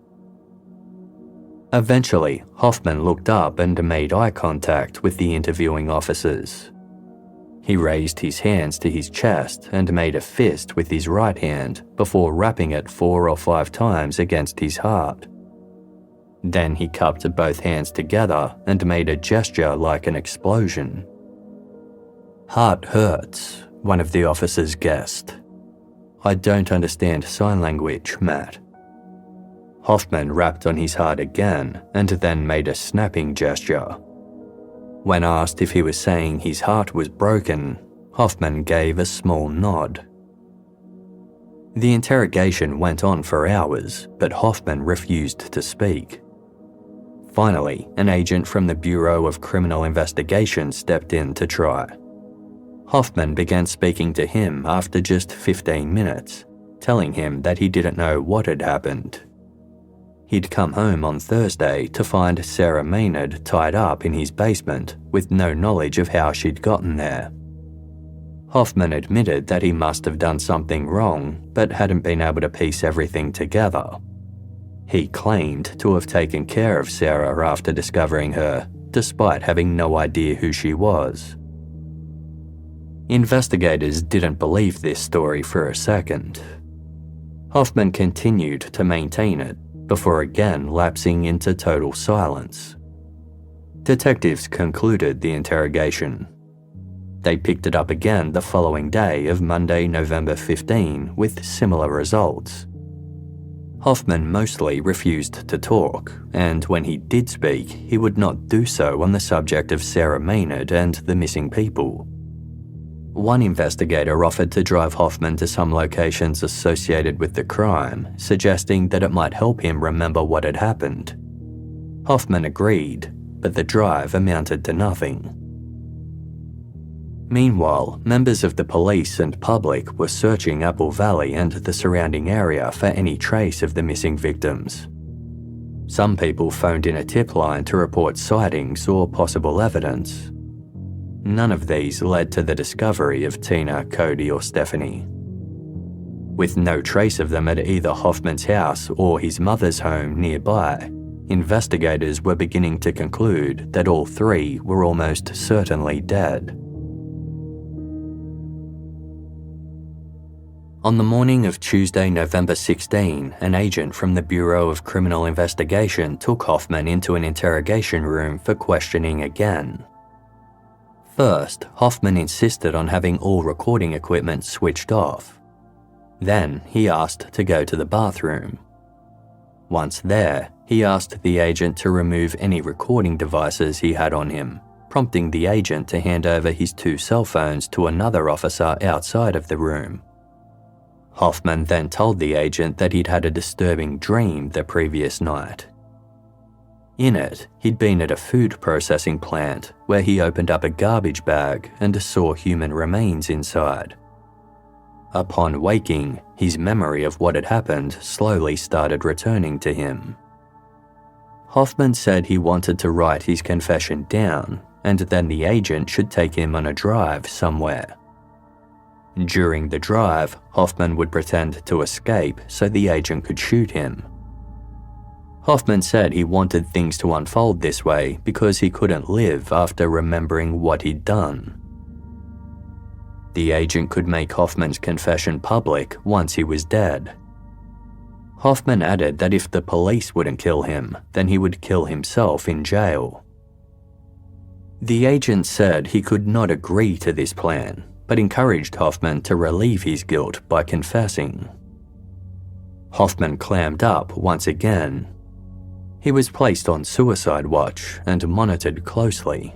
Eventually, Hoffman looked up and made eye contact with the interviewing officers. He raised his hands to his chest and made a fist with his right hand before rapping it 4 or 5 times against his heart. Then he cupped both hands together and made a gesture like an explosion. "Heart hurts," one of the officers guessed. "I don't understand sign language, Matt." Hoffman rapped on his heart again and then made a snapping gesture. When asked if he was saying his heart was broken, Hoffman gave a small nod. The interrogation went on for hours, but Hoffman refused to speak. Finally, an agent from the Bureau of Criminal Investigation stepped in to try. Hoffman began speaking to him after just 15 minutes, telling him that he didn't know what had happened. He'd come home on Thursday to find Sarah Maynard tied up in his basement with no knowledge of how she'd gotten there. Hoffman admitted that he must have done something wrong, but hadn't been able to piece everything together. He claimed to have taken care of Sarah after discovering her, despite having no idea who she was. Investigators didn't believe this story for a second. Hoffman continued to maintain it, before again lapsing into total silence. Detectives concluded the interrogation. They picked it up again the following day of Monday, November 15, with similar results. Hoffman mostly refused to talk, and when he did speak, he would not do so on the subject of Sarah Maynard and the missing people. One investigator offered to drive Hoffman to some locations associated with the crime, suggesting that it might help him remember what had happened. Hoffman agreed, but the drive amounted to nothing. Meanwhile, members of the police and public were searching Apple Valley and the surrounding area for any trace of the missing victims. Some people phoned in a tip line to report sightings or possible evidence. None of these led to the discovery of Tina, Kody, or Stephanie. With no trace of them at either Hoffman's house or his mother's home nearby, investigators were beginning to conclude that all three were almost certainly dead. On the morning of Tuesday, November 16, an agent from the Bureau of Criminal Investigation took Hoffman into an interrogation room for questioning again. First, Hoffman insisted on having all recording equipment switched off. Then, he asked to go to the bathroom. Once there, he asked the agent to remove any recording devices he had on him, prompting the agent to hand over his 2 cell phones to another officer outside of the room. Hoffman then told the agent that he'd had a disturbing dream the previous night. In it, he'd been at a food processing plant where he opened up a garbage bag and saw human remains inside. Upon waking, his memory of what had happened slowly started returning to him. Hoffman said he wanted to write his confession down, and then the agent should take him on a drive somewhere. During the drive, Hoffman would pretend to escape so the agent could shoot him. Hoffman said he wanted things to unfold this way because he couldn't live after remembering what he'd done. The agent could make Hoffman's confession public once he was dead. Hoffman added that if the police wouldn't kill him, then he would kill himself in jail. The agent said he could not agree to this plan, but encouraged Hoffman to relieve his guilt by confessing. Hoffman clammed up once again. He was placed on suicide watch and monitored closely.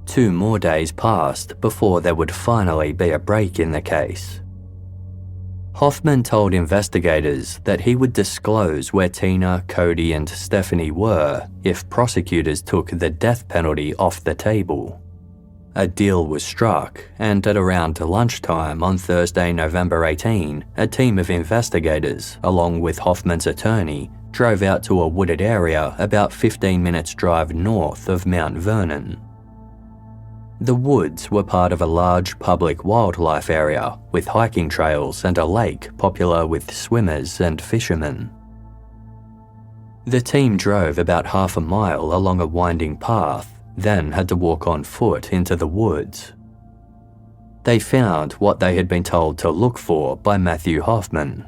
2 more days passed before there would finally be a break in the case. Hoffman told investigators that he would disclose where Tina, Kody, and Stephanie were if prosecutors took the death penalty off the table. A deal was struck, and at around lunchtime on Thursday, November 18, a team of investigators, along with Hoffman's attorney, drove out to a wooded area about 15 minutes' drive north of Mount Vernon. The woods were part of a large public wildlife area with hiking trails and a lake popular with swimmers and fishermen. The team drove about half a mile along a winding path, then had to walk on foot into the woods. They found what they had been told to look for by Matthew Hoffman: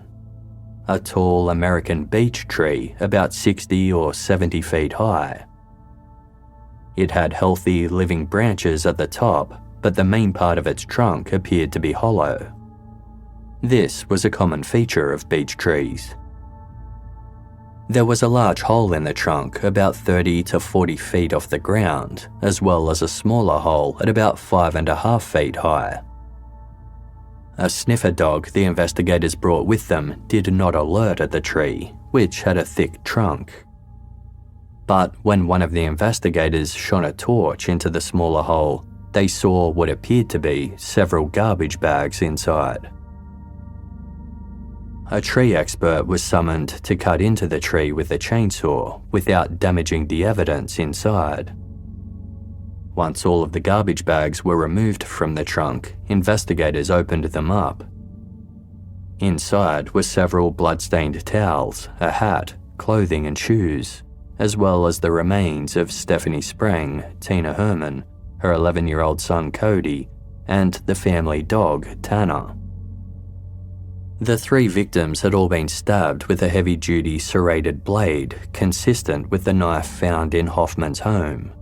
a tall American beech tree about 60 or 70 feet high. It had healthy, living branches at the top, but the main part of its trunk appeared to be hollow. This was a common feature of beech trees. There was a large hole in the trunk about 30 to 40 feet off the ground, as well as a smaller hole at about 5.5 feet high. A sniffer dog the investigators brought with them did not alert at the tree, which had a thick trunk. But when one of the investigators shone a torch into the smaller hole, they saw what appeared to be several garbage bags inside. A tree expert was summoned to cut into the tree with a chainsaw without damaging the evidence inside. Once all of the garbage bags were removed from the trunk, investigators opened them up. Inside were several blood-stained towels, a hat, clothing and shoes, as well as the remains of Stephanie Sprang, Tina Herrmann, her 11-year-old son Kody, and the family dog Tanner. The 3 victims had all been stabbed with a heavy-duty serrated blade consistent with the knife found in Hoffman's home.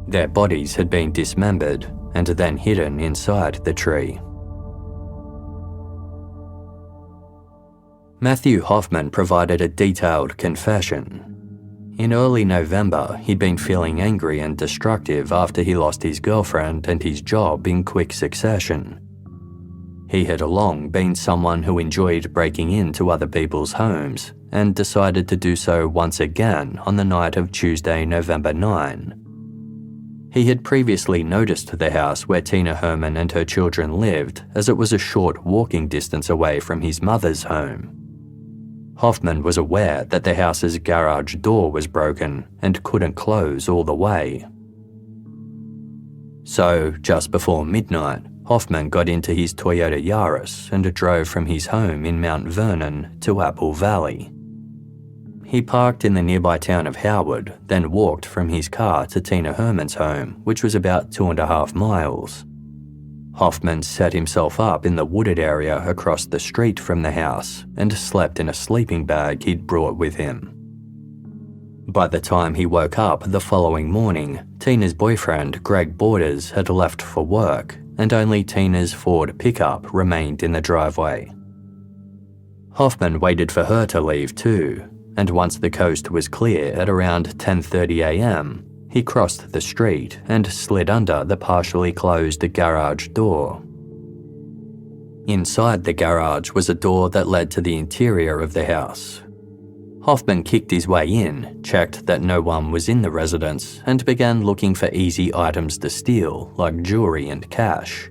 Their bodies had been dismembered and then hidden inside the tree. Matthew Hoffman provided a detailed confession. In early November, he'd been feeling angry and destructive after he lost his girlfriend and his job in quick succession. He had long been someone who enjoyed breaking into other people's homes and decided to do so once again on the night of Tuesday, November 9. He had previously noticed the house where Tina Herrmann and her children lived, as it was a short walking distance away from his mother's home. Hoffman was aware that the house's garage door was broken and couldn't close all the way. So, just before midnight, Hoffman got into his Toyota Yaris and drove from his home in Mount Vernon to Apple Valley. He parked in the nearby town of Howard, then walked from his car to Tina Herrmann's home, which was about 2.5 miles. Hoffman set himself up in the wooded area across the street from the house and slept in a sleeping bag he'd brought with him. By the time he woke up the following morning, Tina's boyfriend, Greg Borders, had left for work, and only Tina's Ford pickup remained in the driveway. Hoffman waited for her to leave too, and once the coast was clear at around 10:30 a.m., he crossed the street and slid under the partially closed garage door. Inside the garage was a door that led to the interior of the house. Hoffman kicked his way in, checked that no one was in the residence, and began looking for easy items to steal, like jewelry and cash.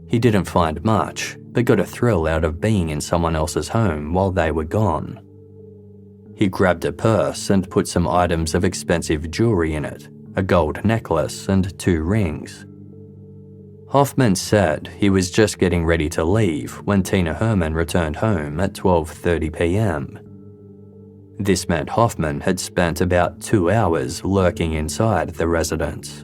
He didn't find much, but got a thrill out of being in someone else's home while they were gone. He grabbed a purse and put some items of expensive jewelry in it, a gold necklace and 2 rings. Hoffman said he was just getting ready to leave when Tina Herrmann returned home at 12:30 p.m. This meant Hoffman had spent about 2 hours lurking inside the residence.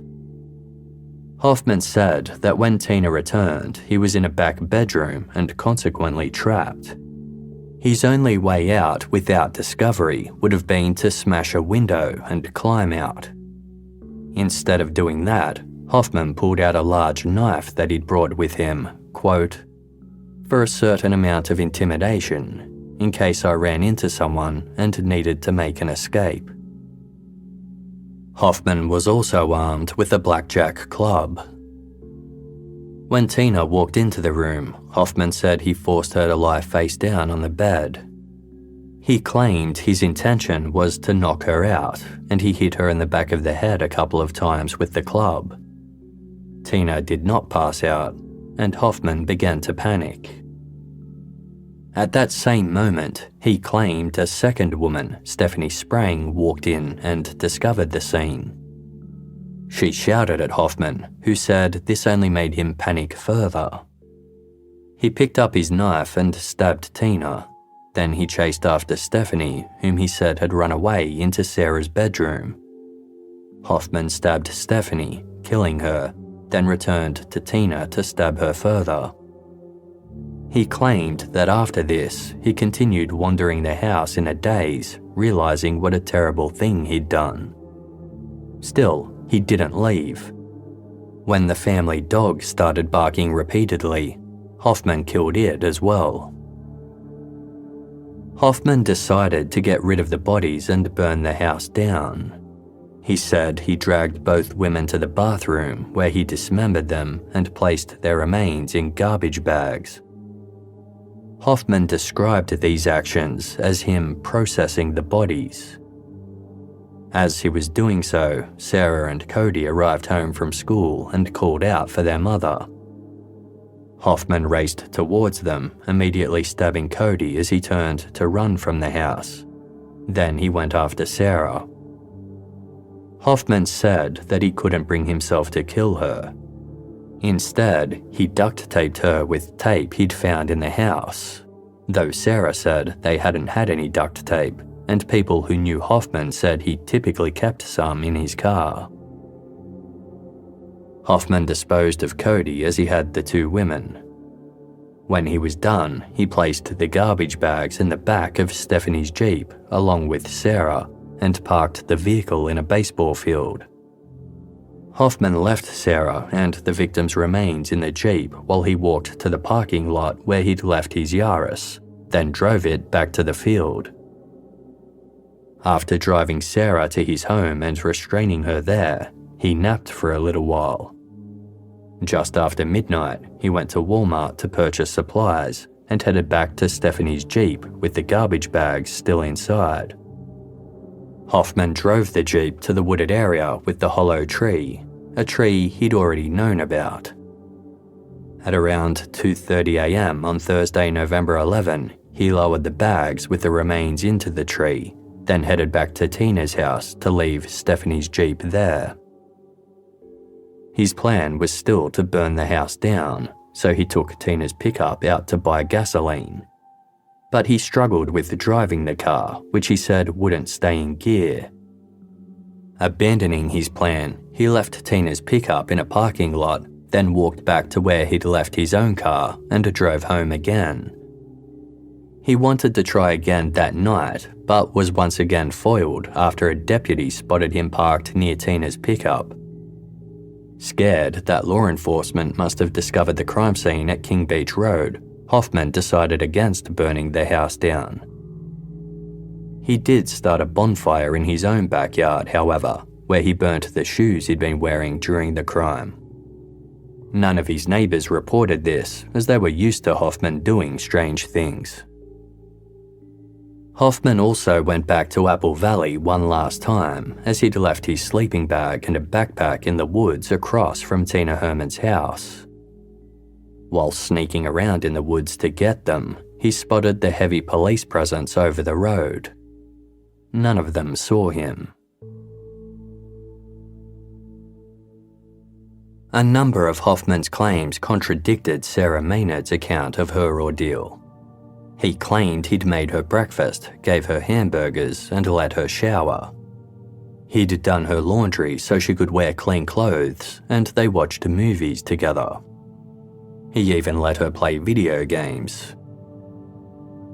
Hoffman said that when Tina returned, he was in a back bedroom and consequently trapped. His only way out without discovery would have been to smash a window and climb out. Instead of doing that, Hoffman pulled out a large knife that he'd brought with him, quote, "for a certain amount of intimidation, in case I ran into someone and needed to make an escape." Hoffman was also armed with a blackjack club. When Tina walked into the room, Hoffman said he forced her to lie face down on the bed. He claimed his intention was to knock her out, and he hit her in the back of the head a couple of times with the club. Tina did not pass out, and Hoffman began to panic. At that same moment, he claimed a second woman, Stephanie Sprang, walked in and discovered the scene. She shouted at Hoffman, who said this only made him panic further. He picked up his knife and stabbed Tina. Then he chased after Stephanie, whom he said had run away into Sarah's bedroom. Hoffman stabbed Stephanie, killing her, then returned to Tina to stab her further. He claimed that after this, he continued wandering the house in a daze, realizing what a terrible thing he'd done. Still, he didn't leave. When the family dog started barking repeatedly, Hoffman killed it as well. Hoffman decided to get rid of the bodies and burn the house down. He said he dragged both women to the bathroom where he dismembered them and placed their remains in garbage bags. Hoffman described these actions as him processing the bodies. As he was doing so, Sarah and Kody arrived home from school and called out for their mother. Hoffman raced towards them, immediately stabbing Kody as he turned to run from the house. Then he went after Sarah. Hoffman said that he couldn't bring himself to kill her. Instead, he duct taped her with tape he'd found in the house, though Sarah said they hadn't had any duct tape, and people who knew Hoffman said he typically kept some in his car. Hoffman disposed of Kody as he had the 2 women. When he was done, he placed the garbage bags in the back of Stephanie's Jeep along with Sarah and parked the vehicle in a baseball field. Hoffman left Sarah and the victim's remains in the Jeep while he walked to the parking lot where he'd left his Yaris, then drove it back to the field. After driving Sarah to his home and restraining her there, he napped for a little while. Just after midnight, he went to Walmart to purchase supplies and headed back to Stephanie's Jeep with the garbage bags still inside. Hoffman drove the Jeep to the wooded area with the hollow tree, a tree he'd already known about. At around 2:30 a.m. on Thursday, November 11, he lowered the bags with the remains into the tree, then headed back to Tina's house to leave Stephanie's Jeep there. His plan was still to burn the house down, so he took Tina's pickup out to buy gasoline. But he struggled with driving the car, which he said wouldn't stay in gear. Abandoning his plan, he left Tina's pickup in a parking lot, then walked back to where he'd left his own car and drove home again. He wanted to try again that night, but was once again foiled after a deputy spotted him parked near Tina's pickup. Scared that law enforcement must have discovered the crime scene at King Beach Road, Hoffman decided against burning the house down. He did start a bonfire in his own backyard, however, where he burnt the shoes he'd been wearing during the crime. None of his neighbours reported this, as they were used to Hoffman doing strange things. Hoffman also went back to Apple Valley one last time, as he'd left his sleeping bag and a backpack in the woods across from Tina Herrmann's house. While sneaking around in the woods to get them, he spotted the heavy police presence over the road. None of them saw him. A number of Hoffman's claims contradicted Sarah Maynard's account of her ordeal. He claimed he'd made her breakfast, gave her hamburgers, and let her shower. He'd done her laundry so she could wear clean clothes, and they watched movies together. He even let her play video games.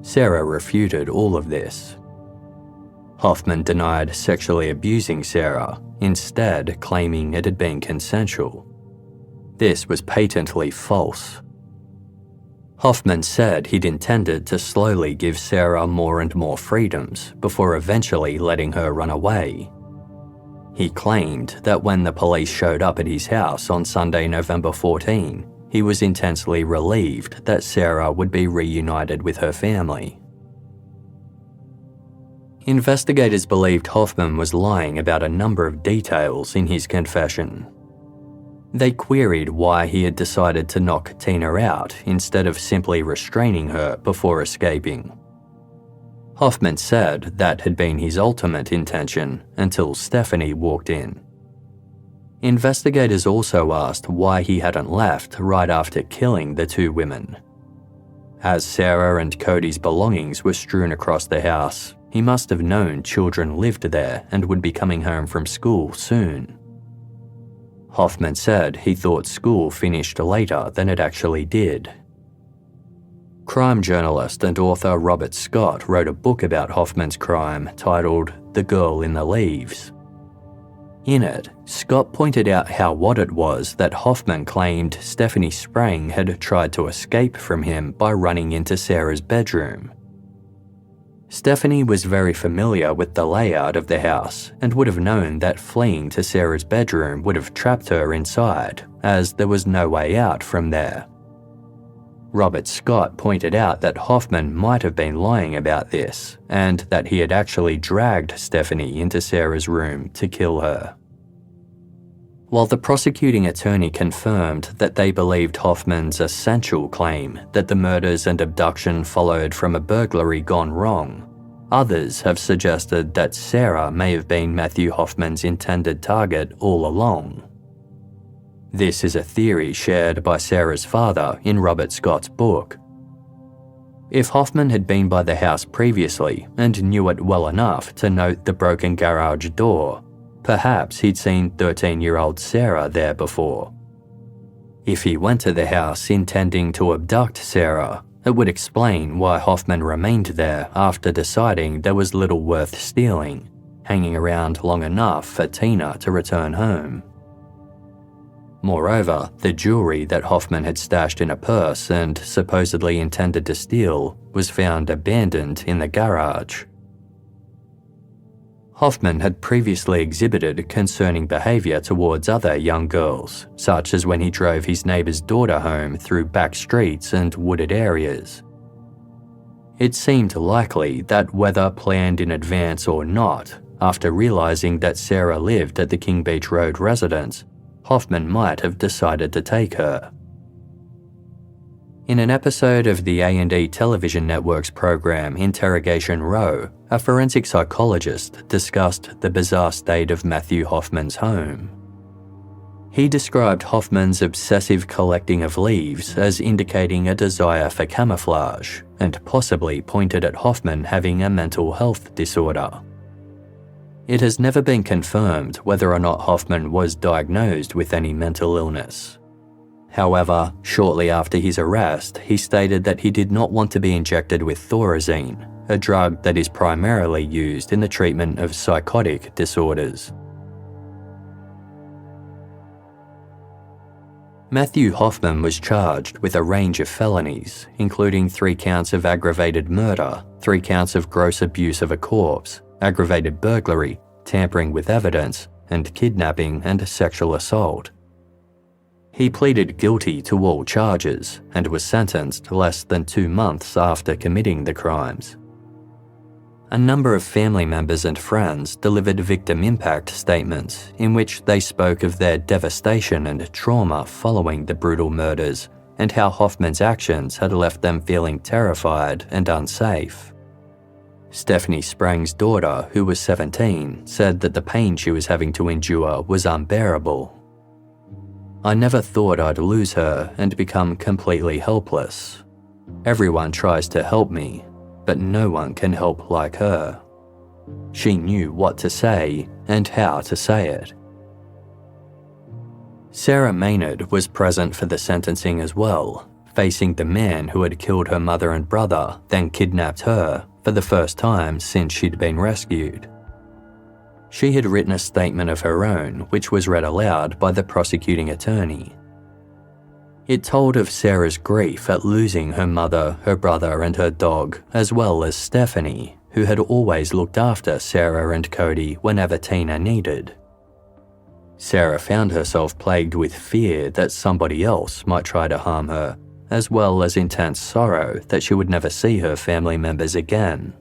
Sarah refuted all of this. Hoffman denied sexually abusing Sarah, instead claiming it had been consensual. This was patently false. Hoffman said he'd intended to slowly give Sarah more and more freedoms before eventually letting her run away. He claimed that when the police showed up at his house on Sunday, November 14, he was intensely relieved that Sarah would be reunited with her family. Investigators believed Hoffman was lying about a number of details in his confession. They queried why he had decided to knock Tina out instead of simply restraining her before escaping. Hoffman said that had been his ultimate intention until Stephanie walked in. Investigators also asked why he hadn't left right after killing the two women. As Sarah and Kody's belongings were strewn across the house, he must have known children lived there and would be coming home from school soon. Hoffman said he thought school finished later than it actually did. Crime journalist and author Robert Scott wrote a book about Hoffman's crime titled The Girl in the Leaves. In it, Scott pointed out how odd it was that Hoffman claimed Stephanie Sprang had tried to escape from him by running into Sarah's bedroom. Stephanie was very familiar with the layout of the house and would have known that fleeing to Sarah's bedroom would have trapped her inside, as there was no way out from there. Robert Scott pointed out that Hoffman might have been lying about this, and that he had actually dragged Stephanie into Sarah's room to kill her. While the prosecuting attorney confirmed that they believed Hoffman's essential claim that the murders and abduction followed from a burglary gone wrong, others have suggested that Sarah may have been Matthew Hoffman's intended target all along. This is a theory shared by Sarah's father in Robert Scott's book. If Hoffman had been by the house previously and knew it well enough to note the broken garage door, perhaps he'd seen 13-year-old Sarah there before. If he went to the house intending to abduct Sarah, it would explain why Hoffman remained there after deciding there was little worth stealing, hanging around long enough for Tina to return home. Moreover, the jewelry that Hoffman had stashed in a purse and supposedly intended to steal was found abandoned in the garage. Hoffman had previously exhibited concerning behavior towards other young girls, such as when he drove his neighbor's daughter home through back streets and wooded areas. It seemed likely that whether planned in advance or not, after realizing that Sarah lived at the King Beach Road residence, Hoffman might have decided to take her. In an episode of the A&E television network's program Interrogation Row, a forensic psychologist discussed the bizarre state of Matthew Hoffman's home. He described Hoffman's obsessive collecting of leaves as indicating a desire for camouflage, and possibly pointed at Hoffman having a mental health disorder. It has never been confirmed whether or not Hoffman was diagnosed with any mental illness. However, shortly after his arrest, he stated that he did not want to be injected with thorazine, a drug that is primarily used in the treatment of psychotic disorders. Matthew Hoffman was charged with a range of felonies, including 3 counts of aggravated murder, 3 counts of gross abuse of a corpse, aggravated burglary, tampering with evidence, and kidnapping and sexual assault. He pleaded guilty to all charges and was sentenced less than 2 months after committing the crimes. A number of family members and friends delivered victim impact statements in which they spoke of their devastation and trauma following the brutal murders and how Hoffman's actions had left them feeling terrified and unsafe. Stephanie Sprang's daughter, who was 17, said that the pain she was having to endure was unbearable. "I never thought I'd lose her and become completely helpless. Everyone tries to help me, but no one can help like her. She knew what to say and how to say it." Sarah Maynard was present for the sentencing as well, facing the man who had killed her mother and brother, then kidnapped her for the first time since she'd been rescued. She had written a statement of her own, which was read aloud by the prosecuting attorney. It told of Sarah's grief at losing her mother, her brother, and her dog, as well as Stephanie, who had always looked after Sarah and Kody whenever Tina needed. Sarah found herself plagued with fear that somebody else might try to harm her, as well as intense sorrow that she would never see her family members again.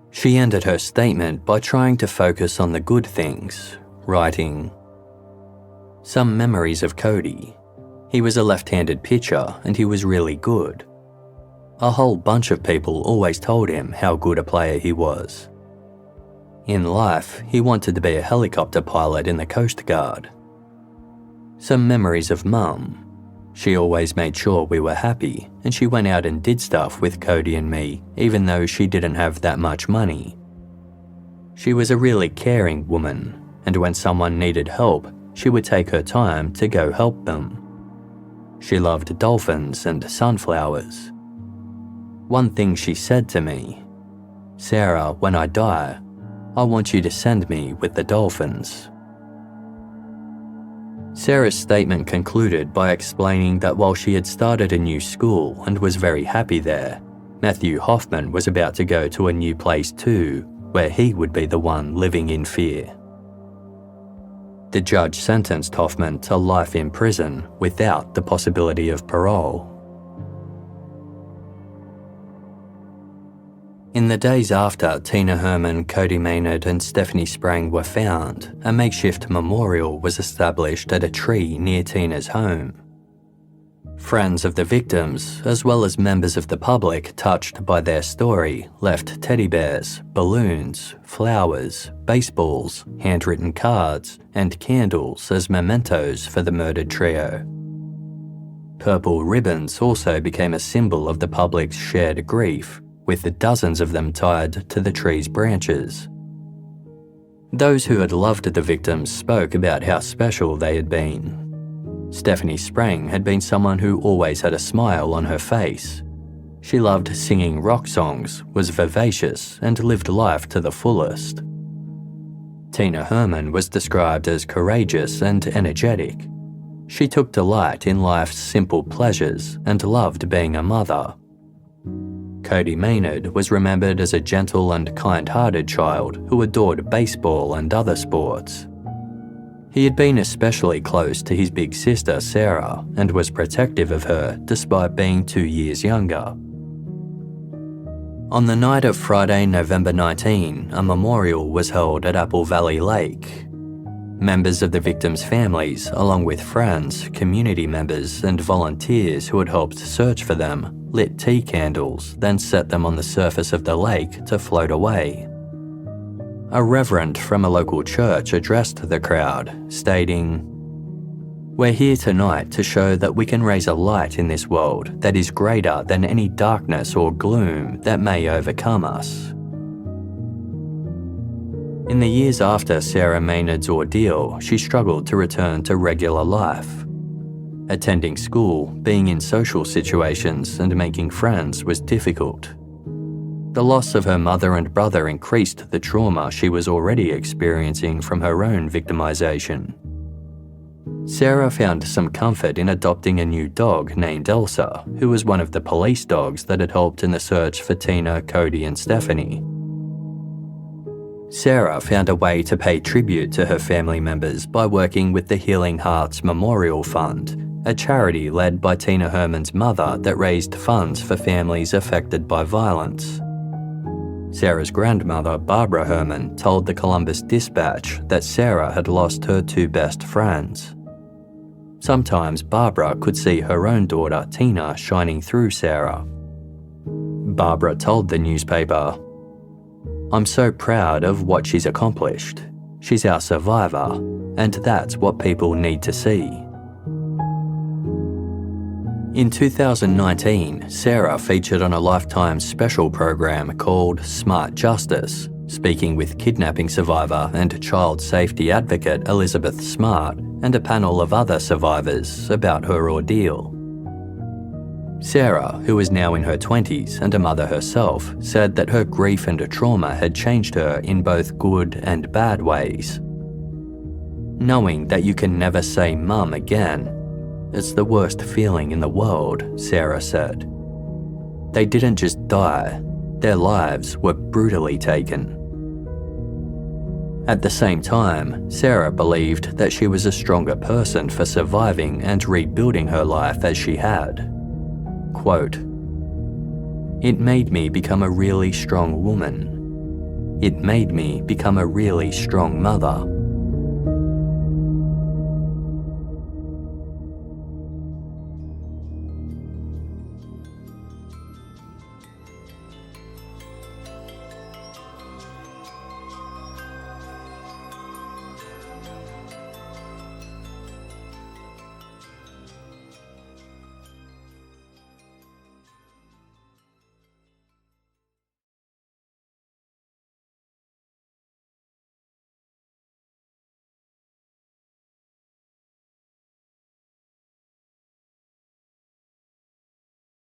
She ended her statement by trying to focus on the good things, writing, "Some memories of Kody. He was a left-handed pitcher and he was really good. A whole bunch of people always told him how good a player he was. In life, he wanted to be a helicopter pilot in the Coast Guard. Some memories of Mum. She always made sure we were happy, and she went out and did stuff with Kody and me, even though she didn't have that much money. She was a really caring woman, and when someone needed help, she would take her time to go help them. She loved dolphins and sunflowers. One thing she said to me, 'Sarah, when I die, I want you to send me with the dolphins.'" Sarah's statement concluded by explaining that while she had started a new school and was very happy there, Matthew Hoffman was about to go to a new place too, where he would be the one living in fear. The judge sentenced Hoffman to life in prison without the possibility of parole. In the days after Tina Herrmann, Kody Maynard and Stephanie Sprang were found, a makeshift memorial was established at a tree near Tina's home. Friends of the victims, as well as members of the public touched by their story, left teddy bears, balloons, flowers, baseballs, handwritten cards, and candles as mementos for the murdered trio. Purple ribbons also became a symbol of the public's shared grief, with dozens of them tied to the tree's branches. Those who had loved the victims spoke about how special they had been. Stephanie Sprang had been someone who always had a smile on her face. She loved singing rock songs, was vivacious, and lived life to the fullest. Tina Herrmann was described as courageous and energetic. She took delight in life's simple pleasures and loved being a mother. Kody Maynard was remembered as a gentle and kind-hearted child who adored baseball and other sports. He had been especially close to his big sister Sarah and was protective of her despite being 2 years younger. On the night of Friday, November 19, a memorial was held at Apple Valley Lake. Members of the victims' families, along with friends, community members, and volunteers who had helped search for them, lit tea candles, then set them on the surface of the lake to float away. a reverend from a local church addressed the crowd, stating, "We're here tonight to show that we can raise a light in this world that is greater than any darkness or gloom that may overcome us." In the years after Sarah Maynard's ordeal, she struggled to return to regular life. Attending school, being in social situations, and making friends was difficult. The loss of her mother and brother increased the trauma she was already experiencing from her own victimization. Sarah found some comfort in adopting a new dog named Elsa, who was one of the police dogs that had helped in the search for Tina, Kody, and Stephanie. Sarah found a way to pay tribute to her family members by working with the Healing Hearts Memorial Fund, a charity led by Tina Herrmann's mother that raised funds for families affected by violence. Sarah's grandmother, Barbara Herrmann, told the Columbus Dispatch that Sarah had lost her two best friends. Sometimes Barbara could see her own daughter, Tina, shining through Sarah. Barbara told the newspaper, "I'm so proud of what she's accomplished. She's our survivor, and that's what people need to see." In 2019, Sarah featured on a Lifetime special program called Smart Justice, speaking with kidnapping survivor and child safety advocate Elizabeth Smart and a panel of other survivors about her ordeal. Sarah, who is now in her 20s and a mother herself, said that her grief and trauma had changed her in both good and bad ways. "Knowing that you can never say mum again, it's the worst feeling in the world," Sarah said. "They didn't just die, their lives were brutally taken." At the same time, Sarah believed that she was a stronger person for surviving and rebuilding her life as she had. Quote, "It made me become a really strong woman. It made me become a really strong mother."